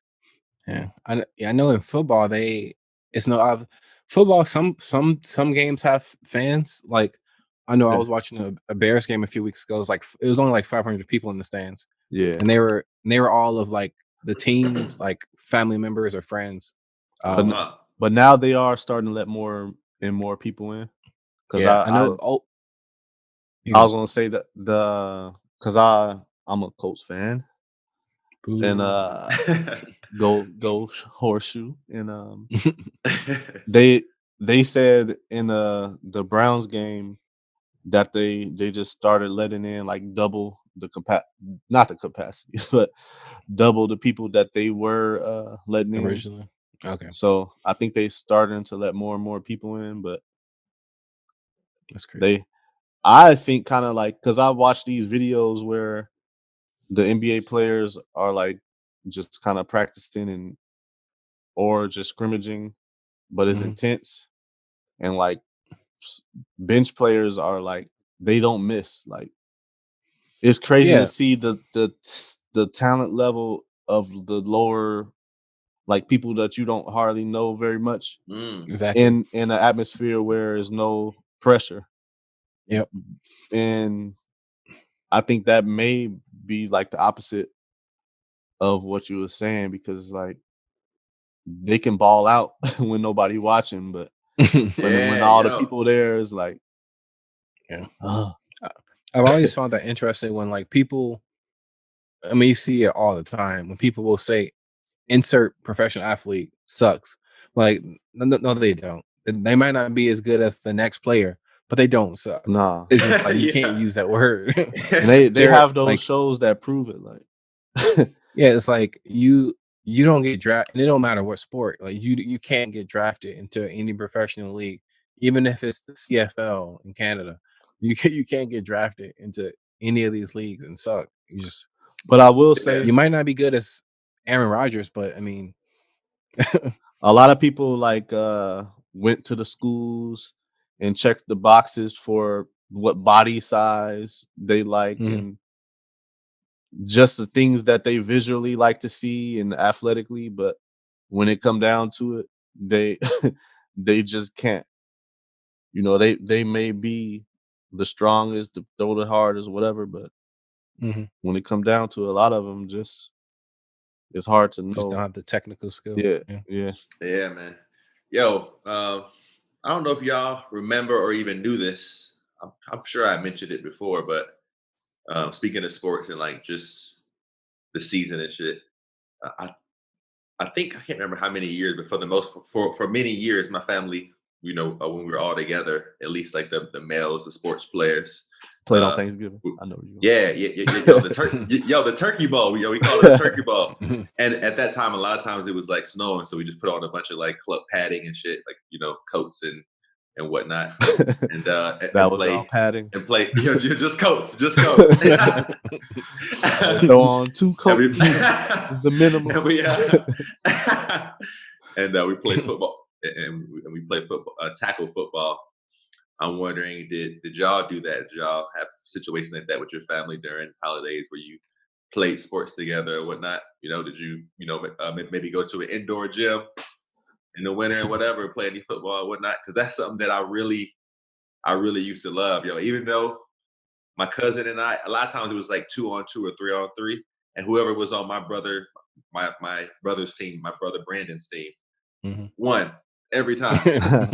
Yeah. I know in football it's no football some games have fans. Like I know I yeah, was watching a Bears game a few weeks ago. It was only like 500 people in the stands. yeah. And they were all of like the teams, like family members or friends. But Um, but now they are starting to let more and more people in. Cause yeah, I I know. Oh, you I was go. gonna say that cause I'm a Colts fan and Boo. horseshoe and they they said in the Browns game that they just started letting in like double the not the capacity but double the people that they were letting in. Originally, okay, So I think they starting to let more and more people in, but that's crazy. they I think kind of like because I watch these videos where the NBA players are like just kind of practicing and or just scrimmaging, but it's Hmm. intense. And like bench players are like they don't miss. Like it's crazy to Yeah, see the talent level of the lower like people that you don't hardly know very much Mm. exactly. in an atmosphere where there's no pressure. Yep. And I think that may be like the opposite of what you were saying, because like they can ball out when nobody watching, but when Yeah, all the yo. people there is like, Yeah. uh, I've always found that interesting when like people. I mean, you see it all the time when people will say, "Insert professional athlete sucks." Like, no, they don't. They might not be as good as the next player, but they don't suck. nah. It's just like you Yeah. can't use that word. And they They're have those like, shows that prove it. Like, yeah, it's like you don't get drafted. It don't matter what sport. Like you can't get drafted into any professional league, even if it's the CFL in Canada. You can't get drafted into any of these leagues and suck. You just but I will Yeah. say, you might not be good as Aaron Rodgers, but I mean, a lot of people like went to the schools and checked the boxes for what body size they like mhm, and just the things that they visually like to see and athletically, but when it come down to it, they they just can't. You know, they may be the strongest, the throw the hardest, whatever, but mhm. when it come down to it, a lot of them just it's hard to Just don't know. have the technical skill. Yeah, Yeah. yeah. Yeah, man. Yo, I don't know if y'all remember or even knew this. I'm sure I mentioned it before, but speaking of sports and like just the season and shit, I I think I can't remember how many years, but for the most for many years, my family, when we were all together, at least like the males, the sports players, Played on uh, Thanksgiving. w- I know you. yeah, yo, the turkey ball, we call it the turkey ball. And at that time, a lot of times it was like snowing, so we just put on a bunch of like club padding and shit, like coats and whatnot, and That was y'all padding. play, just coats, just coats. Throw on 2 and we coats is the minimum. and we play football and we play football, tackle football. I'm wondering, did y'all do that? Did y'all have situations like that with your family during holidays where you played sports together or whatnot? Did you maybe go to an indoor gym in the winter and whatever, play any football or whatnot? Because that's something that I really used to love, even though my cousin and I, a lot of times it was like 2-on-2 or 3-on-3, and whoever was on my brother's team, my brother Brandon's team, Mhm. won every time.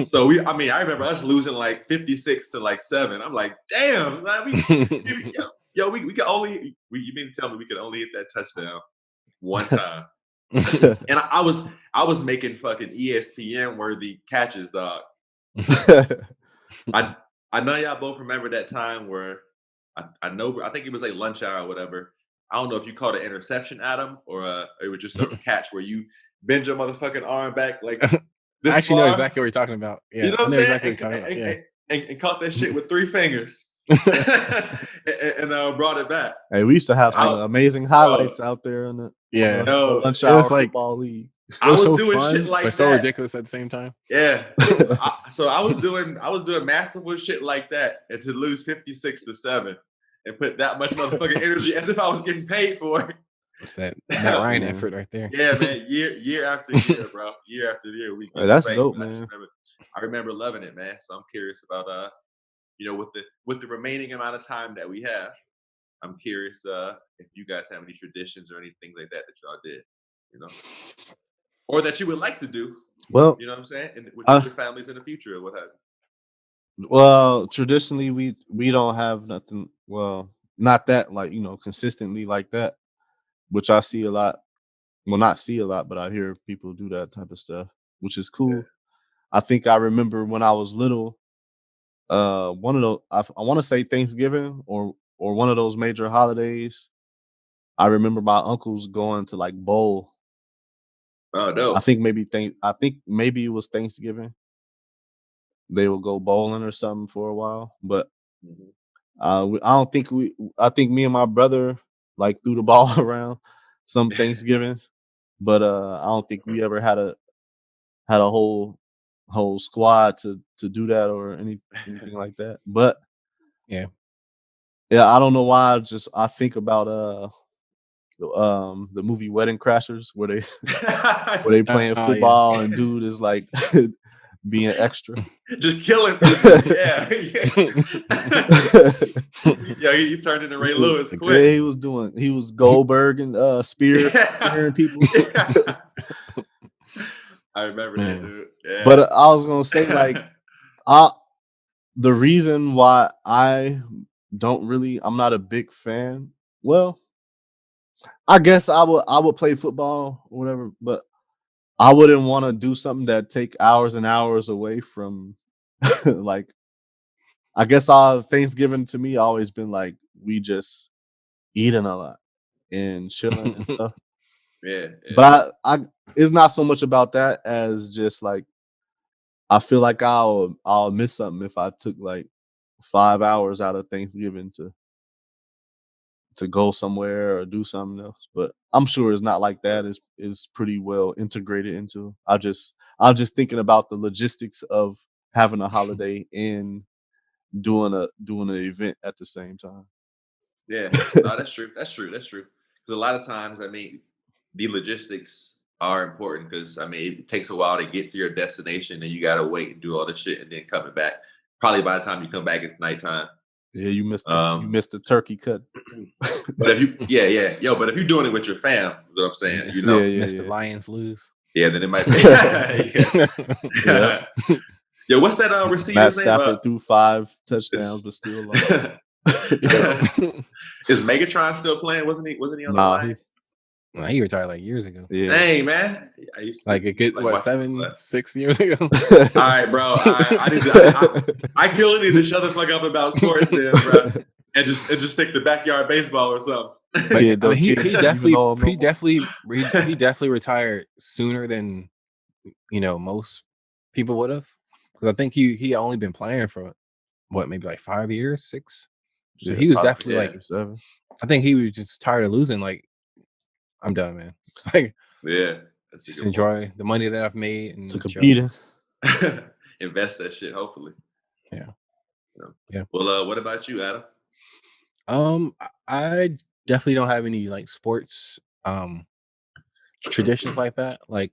So I remember us losing like 56 to like 7. I'm like, damn, like, we could only, you mean to tell me we could only hit that touchdown one time? And I was making fucking ESPN worthy catches, dog. I know y'all both remember that time where I think it was like lunch hour or whatever. I don't know if you called it interception, Adam, or it was just a catch where you bend your motherfucking arm back like I this actually know far. exactly what you're talking about. You Yeah, know what I I'm know saying? exactly what you're talking about. Yeah. And caught that shit with 3 fingers and brought it back. Hey, we used to have some I, amazing highlights out there in the Yeah. Yo, lunch It was hour like football league. it I was was so doing fun, shit like but so that. ridiculous at the same time. Yeah. So I was doing masterful shit like that, and to lose 56 to 7 and put that much motherfucking energy as if I was getting paid for it. What's that? Matt Ryan Yeah. effort right there. Yeah, man. Year after year, bro. Year after year, we Hey, get that's spanked. dope, But man. I remember loving it, man. So I'm curious about with the remaining amount of time that we have, I'm curious if you guys have any traditions or anything like that y'all did, or that you would like to do. Well, You know what I'm saying? And with uh, your families in the future or what have you. well, traditionally we don't have nothing. Well, not that like consistently like that, which I see a lot. Well, not see a lot, but I hear people do that type of stuff, which is Yeah. cool. I think I remember when I was little, one of those I want to say Thanksgiving or one of those major holidays. I remember my uncles going to like bowl. Oh, I dope. think maybe it was Thanksgiving. They would go bowling or something for a while, but Mhm. I don't think I think me and my brother like threw the ball around some Thanksgivings, but I don't think we ever had a whole squad to do that or anything like that. But Yeah. yeah, I don't know why. I think about the movie Wedding Crashers where they playing Yeah. football and dude is like being extra. Just killing people. Yeah. Yeah, you turned into Ray He was- Lewis Yeah, quick. he was Goldberg and spearing people. I remember that, Man. dude. Yeah. But I was gonna say, like, the reason why I'm not a big fan. Well, I guess I would play football or whatever, but I wouldn't want to do something that take hours and hours away from like, I guess Thanksgiving to me always been like we just eating a lot and chilling and stuff. Yeah. But I it's not so much about that as just like I feel like I'll miss something if I took like 5 hours out of Thanksgiving to go somewhere or do something else. But I'm sure it's not like that. It's pretty well integrated into. I'm just thinking about the logistics of having a holiday and doing an event at the same time. Yeah. No, that's true. That's true. That's true. Because a lot of times, I mean, the logistics are important because I mean it takes a while to get to your destination and you gotta wait and do all the shit and then coming back. Probably by the time you come back, it's nighttime. Yeah, you missed Um, the turkey cut. but if you, but if you're doing it with your fam, is what I'm saying, you Mr. know, Mr. Lions lose. yeah, then it might be. Yeah. Yo, what's that Matt receiver's name? Stafford threw 5 touchdowns, it's- but still lost. Is Megatron still playing? Wasn't he on the Nah, Lions? Nah, he retired like years ago. Yeah. Dang, man. I used to Like a good watch him play. 6 years ago. All right, bro. I still need to shut the fuck up about sports, then, bro, and just take the backyard baseball or something. But Yeah, I don't mean, he even definitely know him no he more. definitely retired sooner than most people would have, because I think he only been playing for what, maybe like 5 years, 6. So Yeah, he was probably definitely Yeah. like, 6 or 7. I think he was just tired of losing. Like, I'm done, man. It's like, Yeah, that's a just good point. enjoy the money that I've made and Took a chill. beating. Invest that shit, hopefully. Yeah. You know. Yeah. Well, what about you, Adam? I definitely don't have any like sports traditions like that. Like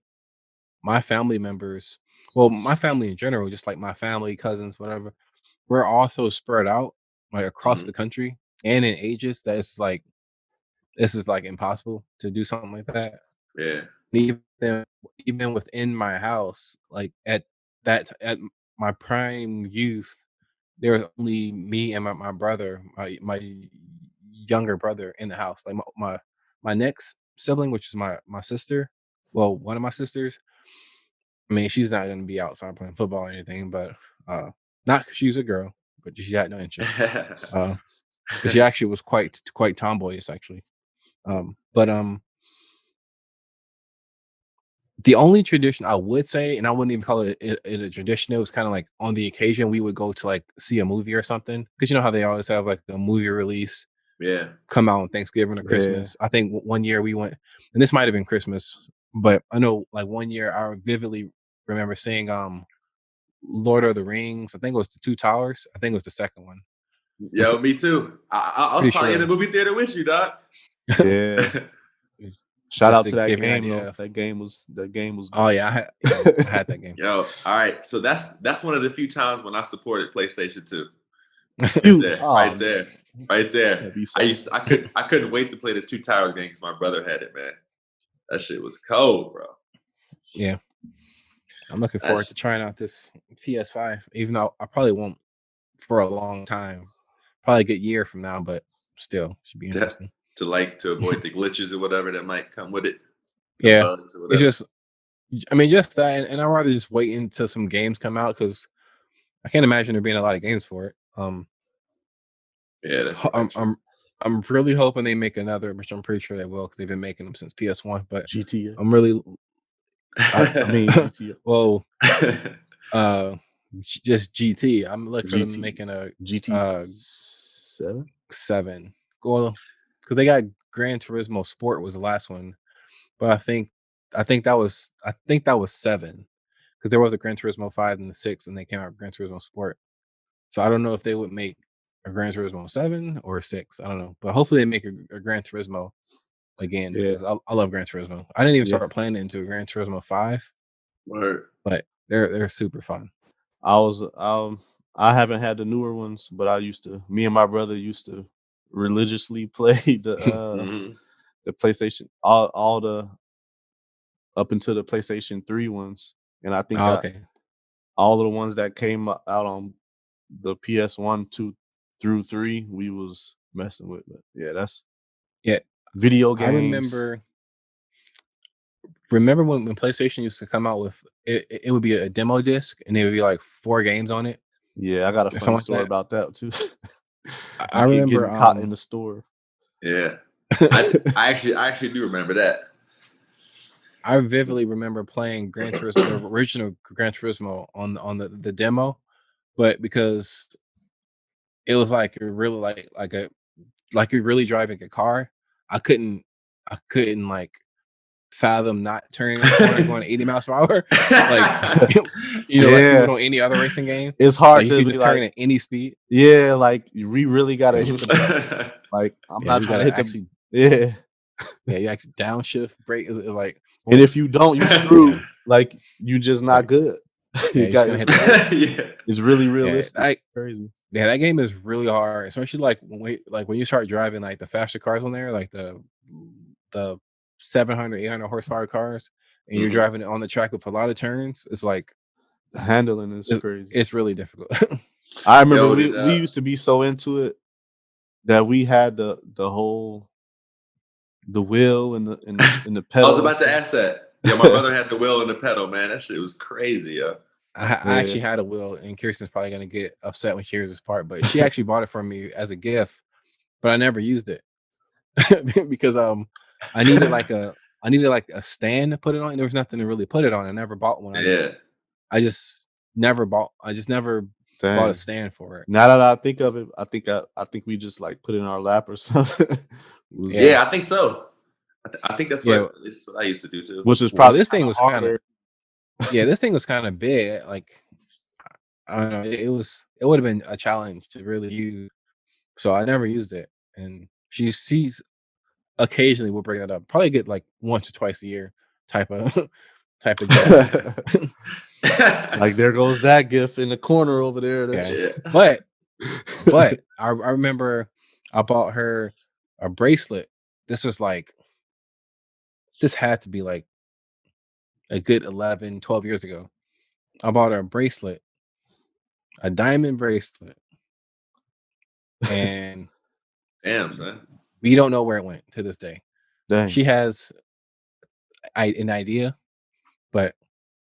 my family members, well, my family in general, just like my family, cousins, whatever, we're also spread out like across Mhm. the country and in ages that it's like this is like impossible to do something like that. Yeah. And even within my house, like at my prime youth, there was only me and my brother, my younger brother in the house. Like my next sibling, which is my sister, well, one of my sisters. I mean, she's not gonna be outside playing football or anything, but not 'cause she's a girl, but she had no interest. But she actually was quite tomboyish actually. But the only tradition I would say, and I wouldn't even call it a tradition, it was kind of like on the occasion we would go to like see a movie or something. Because you know how they always have like a movie release Yeah. come out on Thanksgiving or Yeah. Christmas. I think one year we went, and this might have been Christmas, but I know like one year I vividly remember seeing Lord of the Rings. I think it was the Two Towers. I think it was the second one. Yo, me too. I was Pretty probably in sure. the movie theater with you, dog. Yeah. Shout Just out to to that give you an game though. idea. That game was Oh good. yeah, I had that game. Yo, all right. So that's one of the few times when I supported PlayStation 2. You, There, oh, right there, man. right there. That'd be I couldn't wait to play the Two Towers game because my brother had it, man. That shit was cold, bro. Yeah, I'm looking forward to trying out this PS5, even though I probably won't for a long time. Probably a good year from now, but still should be interesting. to avoid the glitches or whatever that might come with it. The Yeah, bugs or it's whatever. just, I mean, just that, and I'd rather just wait until some games come out because I can't imagine there being a lot of games for it. Yeah, that's I'm right. I'm I'm really hoping they make another, which I'm pretty sure they will because they've been making them since PS1. But GTA. I'm really, I mean GTA. well, just GT. I'm looking for them GT. making a GT 7. 7. Well, because they got Gran Turismo Sport was the last one, but I think that was 7 because there was a Gran Turismo 5 and the 6, and they came out with Gran Turismo Sport. So I don't know if they would make a Gran Turismo 7 or 6. I don't know, but hopefully they make a Gran Turismo again Yeah. because I love Gran Turismo. I didn't even Yeah. start playing it into a Gran Turismo 5, Word. but they're super fun. I haven't had the newer ones, but me and my brother used to religiously played Mhm. the PlayStation, all the up until the PlayStation 3 ones, and I think Oh, okay. all of the ones that came out on the PS1, 2 through 3, we was messing with. But yeah, that's Yeah, video I games. remember when PlayStation used to come out with it would be a demo disc and there would be like 4 games on it Yeah, I got a or funny something like story that. about that too. I Me remember getting caught in the store. Yeah. I actually do remember that. I vividly remember playing Gran Turismo, the original Gran Turismo on the demo, but because it was like you're really like you're really driving a car, I couldn't like fathom not turning a corner going 80 miles per hour. Like like you Yeah, would on any other racing game. it's Like hard you to could be just turn like, at any speed. yeah, like we really gotta hit the button. Like I'm Yeah, not you trying to gotta hit the actually yeah. you actually downshift brake is like And boom. if you don't, you Yeah. screwed. Like you just not Like good. yeah, You you're just got gonna hit the button. Yeah. it's really Yeah, realistic. Crazy. yeah, that game is really hard, especially like when you start driving like the faster cars on there, like the 700, 800 horsepower cars, and you're Mhm. driving it on the track with a lot of turns. It's like The handling is it's, crazy. it's really difficult. I remember Yo, we used to be so into it that we had the whole the wheel and the I was pedal and about to stuff. ask that. Yeah, my brother had the wheel and the pedal, man. That shit was crazy, yo. I Yeah. actually had a wheel, and Kirsten's probably gonna get upset when she hears this part, but she actually bought it for me as a gift, but I never used it because I needed like a I needed like a stand to put it on. And there was nothing to really put it on. I never bought one. Yeah. I just never bought a Dang. stand for it. Now that I think of it, I think we just like put it in our lap or something. Was Yeah. Yeah, I think so. I think that's Yeah. what I used to do too. which is Well, probably this kind thing of was kind of harder. this thing was kind of big. Like I don't know, it would have been a challenge to really use. So I never used it. And she's occasionally will bring that up. Probably get like once or twice a year type of type of joke. Like there goes that gif in the corner over there. Yeah. Yeah. But I remember I bought her a bracelet. This was like this had to be like a good 11, 12 years ago. I bought her a bracelet, a diamond bracelet, and Damn, son. we don't know where it went to this day. Dang. She has an idea, but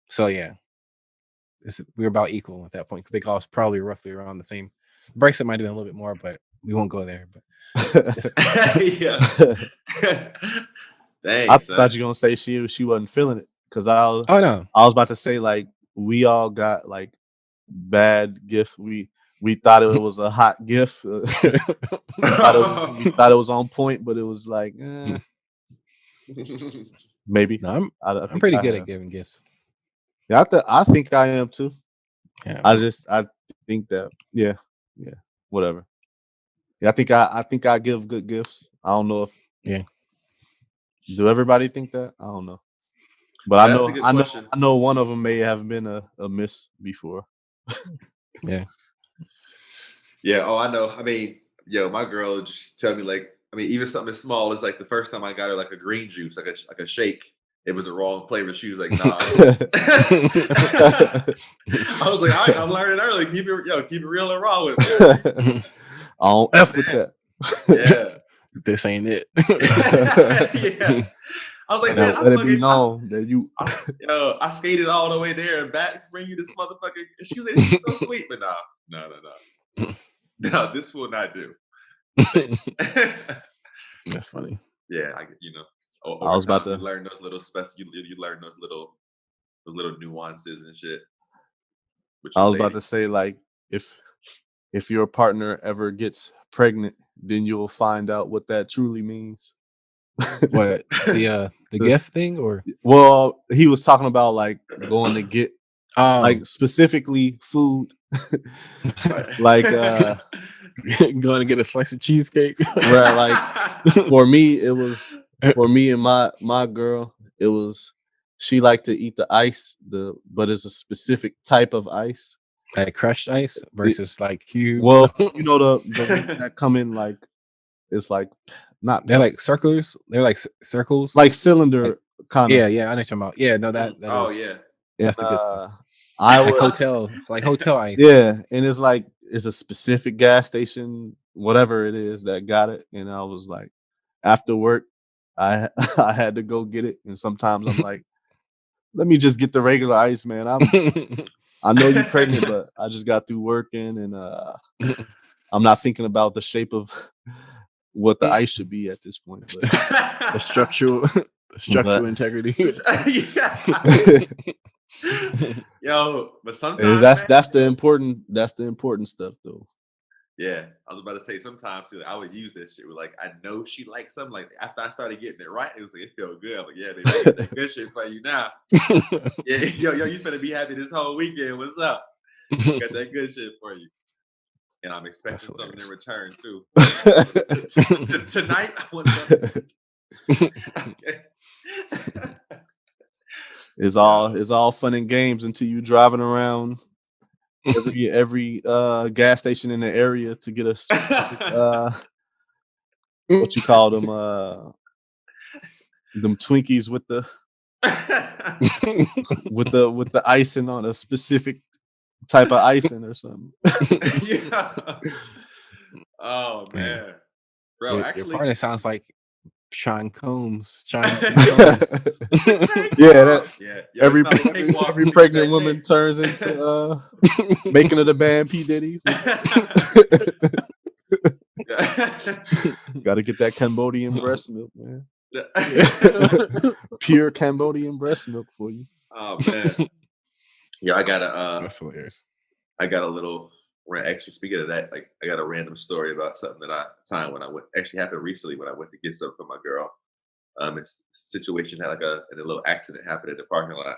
so yeah, we're about equal at that point because they cost probably roughly around the same. Bracelet might have been a little bit more, but we won't go there. But Yeah. I Dang, thought son. you were gonna say she wasn't feeling it because oh no, I was about to say like we all got like bad gift. We thought it was a hot gift. We thought it was on point, but it was like maybe. no, I I'm think pretty I good at have. giving gifts. Yeah, I think I am too. Yeah, I think that yeah whatever. Yeah, I think I give good gifts. I don't know if yeah. do everybody think that. I don't know, but That's a good question. I know one of them may have been a miss before. Yeah. Yeah. Oh, I know. I mean, yo, my girl just tell me like, I mean, even something as small as like the first time I got her like a green juice, like a shake. It was the wrong flavor. She was like, "Nah." I was like, "All right, I'm learning early. Keep it real and raw with me." I don't f with Damn. that. Yeah. This ain't it. Yeah. I was like, man, Now let it be known that you. I skated all the way there and back to bring you this motherfucker. And she was like, this is so sweet, but no. No, this will not do. That's funny. Yeah, I over was about time you to. learn those little you learn those the little nuances and shit with I your was about lady. to say like if your partner ever gets pregnant, then you'll find out what that truly means. What the So, gift thing or well, he was talking about like going to get like specifically food, like going to get a slice of cheesecake? right. Like for me, it was for me and my girl. It was she liked to eat the ice, but it's a specific type of ice. Like crushed ice It- versus like cube. well, you know the ones that come in like It's like not They're like circles. They're like circles. like cylinder kind of. Yeah, I know what you're talking about. Yeah, no, that Oh is yeah. that's the good stuff. I Like was hotel ice. yeah, and it's like it's a specific gas station, whatever it is that got it, and I was like, after work, I I had to go get it, and sometimes I'm like, let me just get the regular ice, man. I know you're pregnant, but I just got through working, and I'm not thinking about the shape of what the ice should be at this point. But The structural integrity. Yeah. Yo, but sometimes that's the important stuff though. yeah, I was about to say sometimes too, I would use this shit. Like I know she likes something. Like after I started getting it right, it was like it felt good. I'm like, yeah, they made that good shit for you now. Yeah, yo, you finna be happy this whole weekend. What's up? Got that good shit for you. And I'm expecting something in return too. Tonight, I want something. Okay. It's all fun and games until you driving around every gas station in the area to get a specific, what you call them Twinkies with the with the icing on a specific type of icing or something. Yeah. Oh man, bro. Your Actually, partner sounds like Sean Combs. Yeah, that yeah. every pregnant woman turns into making it a band P. Diddy. Got to get that Cambodian breast milk, man. Pure Cambodian breast milk for you. Oh man. Yeah, I got That's hilarious. I got a little actually speaking of that, like I got a random story about something that when I went actually happened recently when I went to get something for my girl. It's a situation had a little accident happened in the parking lot.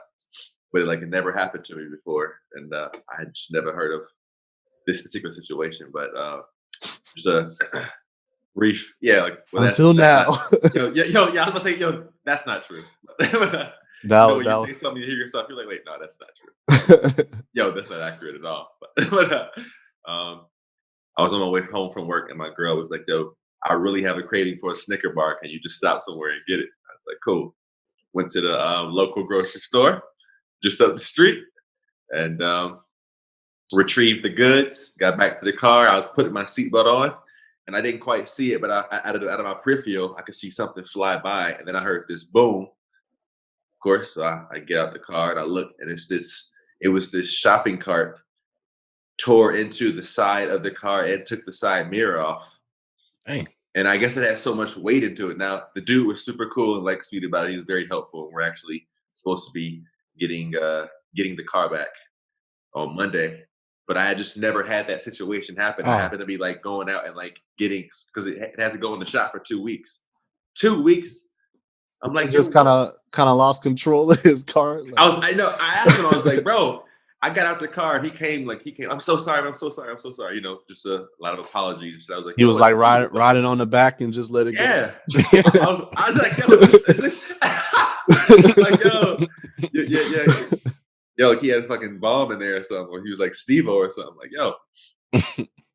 But it never happened to me before. And I had just never heard of this particular situation. But just a brief, until now. I was gonna say, that's not true. Now, when you say something, you hear yourself, you're like, wait, no, that's not true. That's not accurate at all. But I was on my way home from work, and my girl was like, yo, I really have a craving for a Snicker bar. Can you just stop somewhere and get it? I was like, cool. Went to the local grocery store, just up the street, and retrieved the goods. Got back to the car. I was putting my seatbelt on, and I didn't quite see it, but out of my peripheral, I could see something fly by, and then I heard this boom. Of course, so I get out the car and I look, and it was this shopping cart tore into the side of the car and took the side mirror off. Dang. And I guess it had so much weight into it. Now, the dude was super cool and sweet about it. He was very helpful. And we're actually supposed to be getting the car back on Monday. But I had just never had that situation happen. I happened to be going out and getting, because it had to go in the shop for 2 weeks. 2 weeks. I'm like, just kind of lost control of his car. I asked him, I was like, bro, I got out the car and he came, I'm so sorry. Just a lot of apologies. I was like, he was riding on the back and just let it go. Yeah. I was like, yo, is this? Yo, he had a fucking bomb in there or something, or he was like Steve-O or something. Like, yo,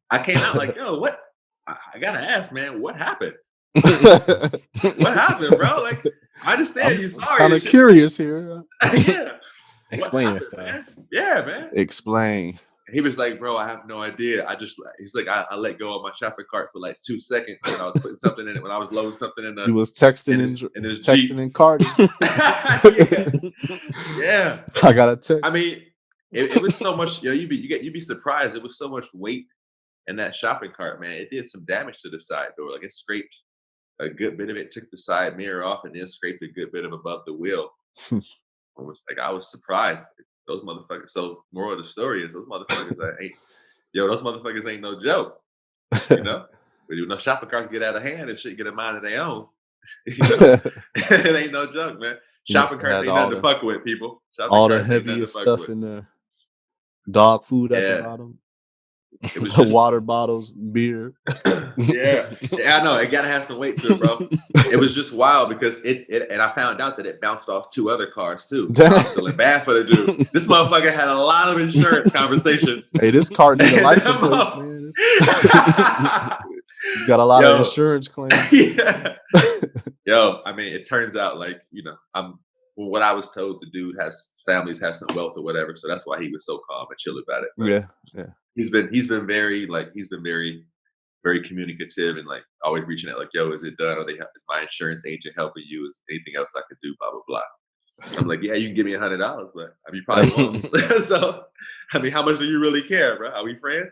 I came out like, yo, what? I gotta ask, man, what happened? What happened, bro? I understand you're sorry. Kind of curious here. Yeah. Explain yourself. Man? Yeah, man. Explain. He was like, bro, I have no idea. He's like, I let go of my shopping cart for 2 seconds when I was putting something in it, when I was loading something in the. He was texting and carding. Yeah. I got a text. I mean, it was so much. You'd be surprised. It was so much weight in that shopping cart, man. It did some damage to the side door. It scraped a good bit of it, took the side mirror off, and then scraped a good bit of above the wheel. I was surprised. Those motherfuckers. So moral of the story is those motherfuckers those motherfuckers ain't no joke. But shopping carts get out of hand and shit get a mind of their own. It ain't no joke, man. Shopping carts ain't nothing to fuck with, people. All the heaviest stuff in there. Dog food at the bottom. It was the water bottles, beer. Yeah, I know. It gotta have some weight to it, bro. It was just wild because and I found out that it bounced off 2 other cars too. I was feeling bad for the dude. This motherfucker had a lot of insurance conversations. Hey, this car needs a license plate, man. You got a lot of insurance claims. Yeah. Yo, I mean, it turns out like, what I was told, the dude has some wealth or whatever. So that's why he was so calm and chill about it. But Yeah. He's been very, very communicative and like always reaching out like, yo, is it done? Is my insurance agent helping you? Is anything else I could do? Blah, blah, blah. I'm like, yeah, you can give me $100, but I mean, you probably won't. So, I mean, how much do you really care, bro? Are we friends?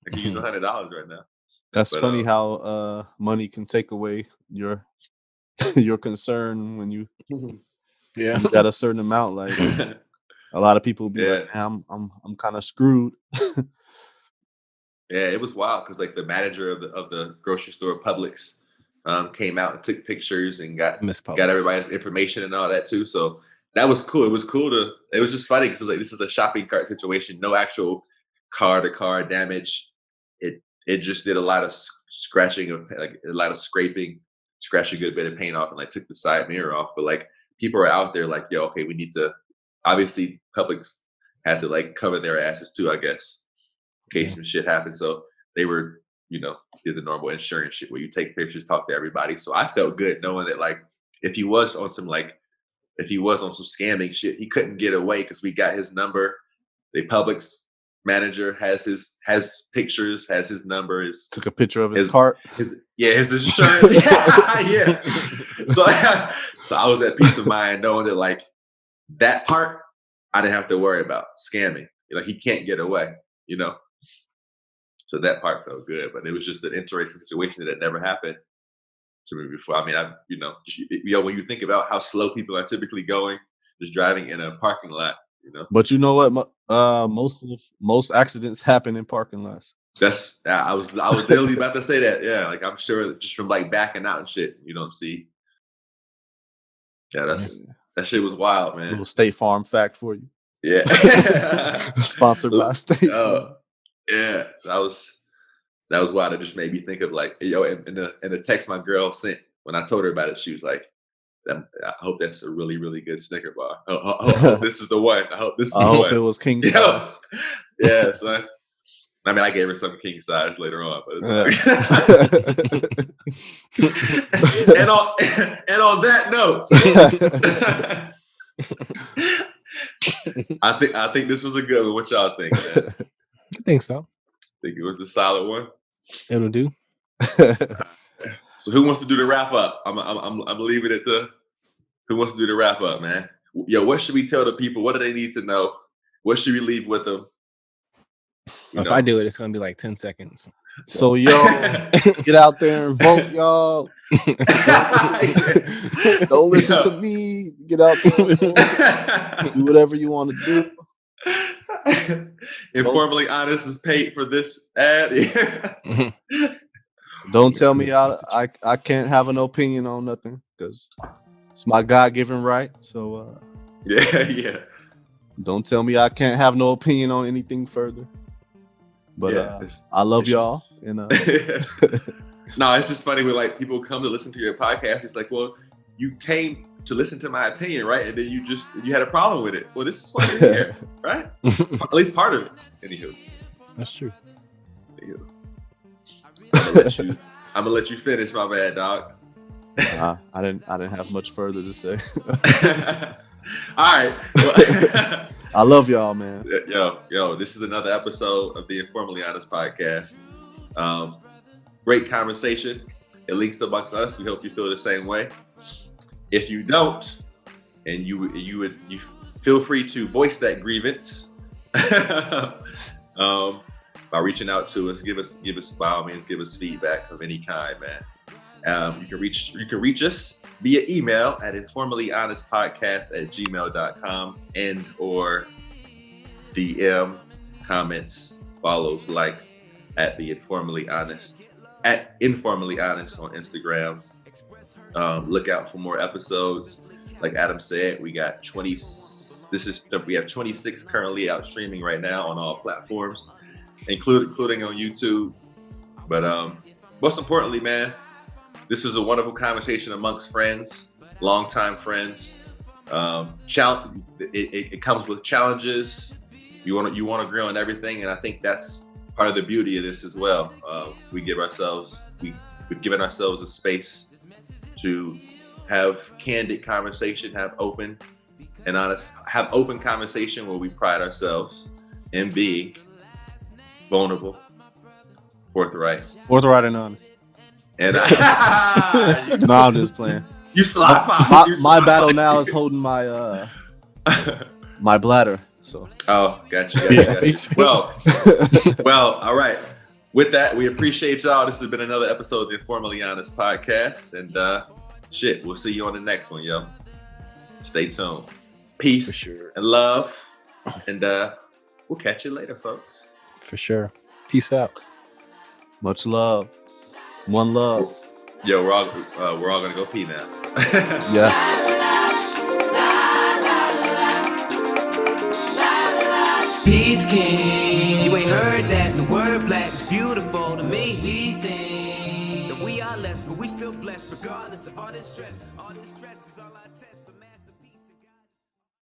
I can use $100 right now. That's funny how money can take away your concern when you got a certain amount. Like a lot of people be like, I'm kind of screwed. Yeah, it was wild because like the manager of the grocery store Publix came out and took pictures and got everybody's information and all that too. So that was cool. It was just funny because like this is a shopping cart situation, no actual car to car damage. It just did a lot of scratching of like a lot of scraping, scratched a good bit of paint off and like took the side mirror off. But like people are out there like, yo, okay, we need to obviously Publix had to like cover their asses too, I guess, in case some shit happened. So they were, did the normal insurance shit where you take pictures, talk to everybody. So I felt good knowing that like if he was on some scamming shit, he couldn't get away because we got his number. The Publix manager has pictures, has his number. Took a picture of his cart. His insurance. Yeah. So I was at peace of mind knowing that like that part I didn't have to worry about scamming. He can't get away. So that part felt good, but it was just an interesting situation that had never happened to me before. I mean, when you think about how slow people are typically going, just driving in a parking lot. But you know what? Most accidents happen in parking lots. I was literally about to say that. Yeah, like I'm sure just from like backing out and shit, you don't see. Yeah, that shit was wild, man. Little State Farm fact for you. Yeah. Sponsored by State Farm. Yeah, that was wild. It just made me think of like, yo, and the text my girl sent when I told her about it, she was like, I hope that's a really, really good Snicker bar. I hope this is the one. I hope this is the one. I hope it was king size. Yeah, son. I mean, I gave her some king size later on, but it's and on that note, I think this was a good one. What y'all think, man? I think so. Think it was a solid one. It'll do. So who wants to do the wrap up? I'm leaving it to who wants to do the wrap up, man. Yo, what should we tell the people? What do they need to know? What should we leave with them? If I do it, it's gonna be like 10 seconds. So y'all get out there and vote, y'all. Don't listen to me. Get out there. Do whatever you want to do. InforMILLy Honest is paid for this ad. Don't tell me I can't have an opinion on nothing because it's my God-given right. So yeah. Don't tell me I can't have no opinion on anything further. But I love y'all. And no, it's just funny when like people come to listen to your podcast. It's like, well, you came to listen to my opinion, right? And then you had a problem with it. Well, this is why you're here, right? At least part of it. Anywho, that's true. I'm gonna let you finish, my bad, dog. I didn't have much further to say. All right. I love y'all, man. Yo, this is another episode of the InforMILLy Honest podcast. Great conversation. It links amongst us. We hope you feel the same way. If you don't, and you feel free to voice that grievance by reaching out to us. Give us by all means, give us feedback of any kind, man. You can reach us via email at informillyhonestpodcast@gmail.com and or DM, comments, follows, likes at the InforMILLy Honest at InforMILLy Honest on Instagram. Look out for more episodes. Like Adam said, we got 26 currently out streaming right now on all platforms, including on YouTube. But most importantly, man, this was a wonderful conversation amongst friends, longtime friends. It comes with challenges. You want to grill on everything, and I think that's part of the beauty of this as well. We've given ourselves a space to have candid conversation, have open conversation where we pride ourselves in being vulnerable, forthright, and honest. And No, I'm just playing. You slap my battle now is holding my my bladder. So. Oh, gotcha. Well, all right. With that, we appreciate y'all. This has been another episode of the InforMILLy Honest podcast, and we'll see you on the next one, yo. Stay tuned. Peace and love, and we'll catch you later, folks. For sure. Peace out. Much love. One love. Yo, we're all gonna go pee now. Yeah. Peace King. You ain't heard that. The word black is beautiful to me. We think that we are less, but we still blessed regardless of all this stress. All this stress is all I test.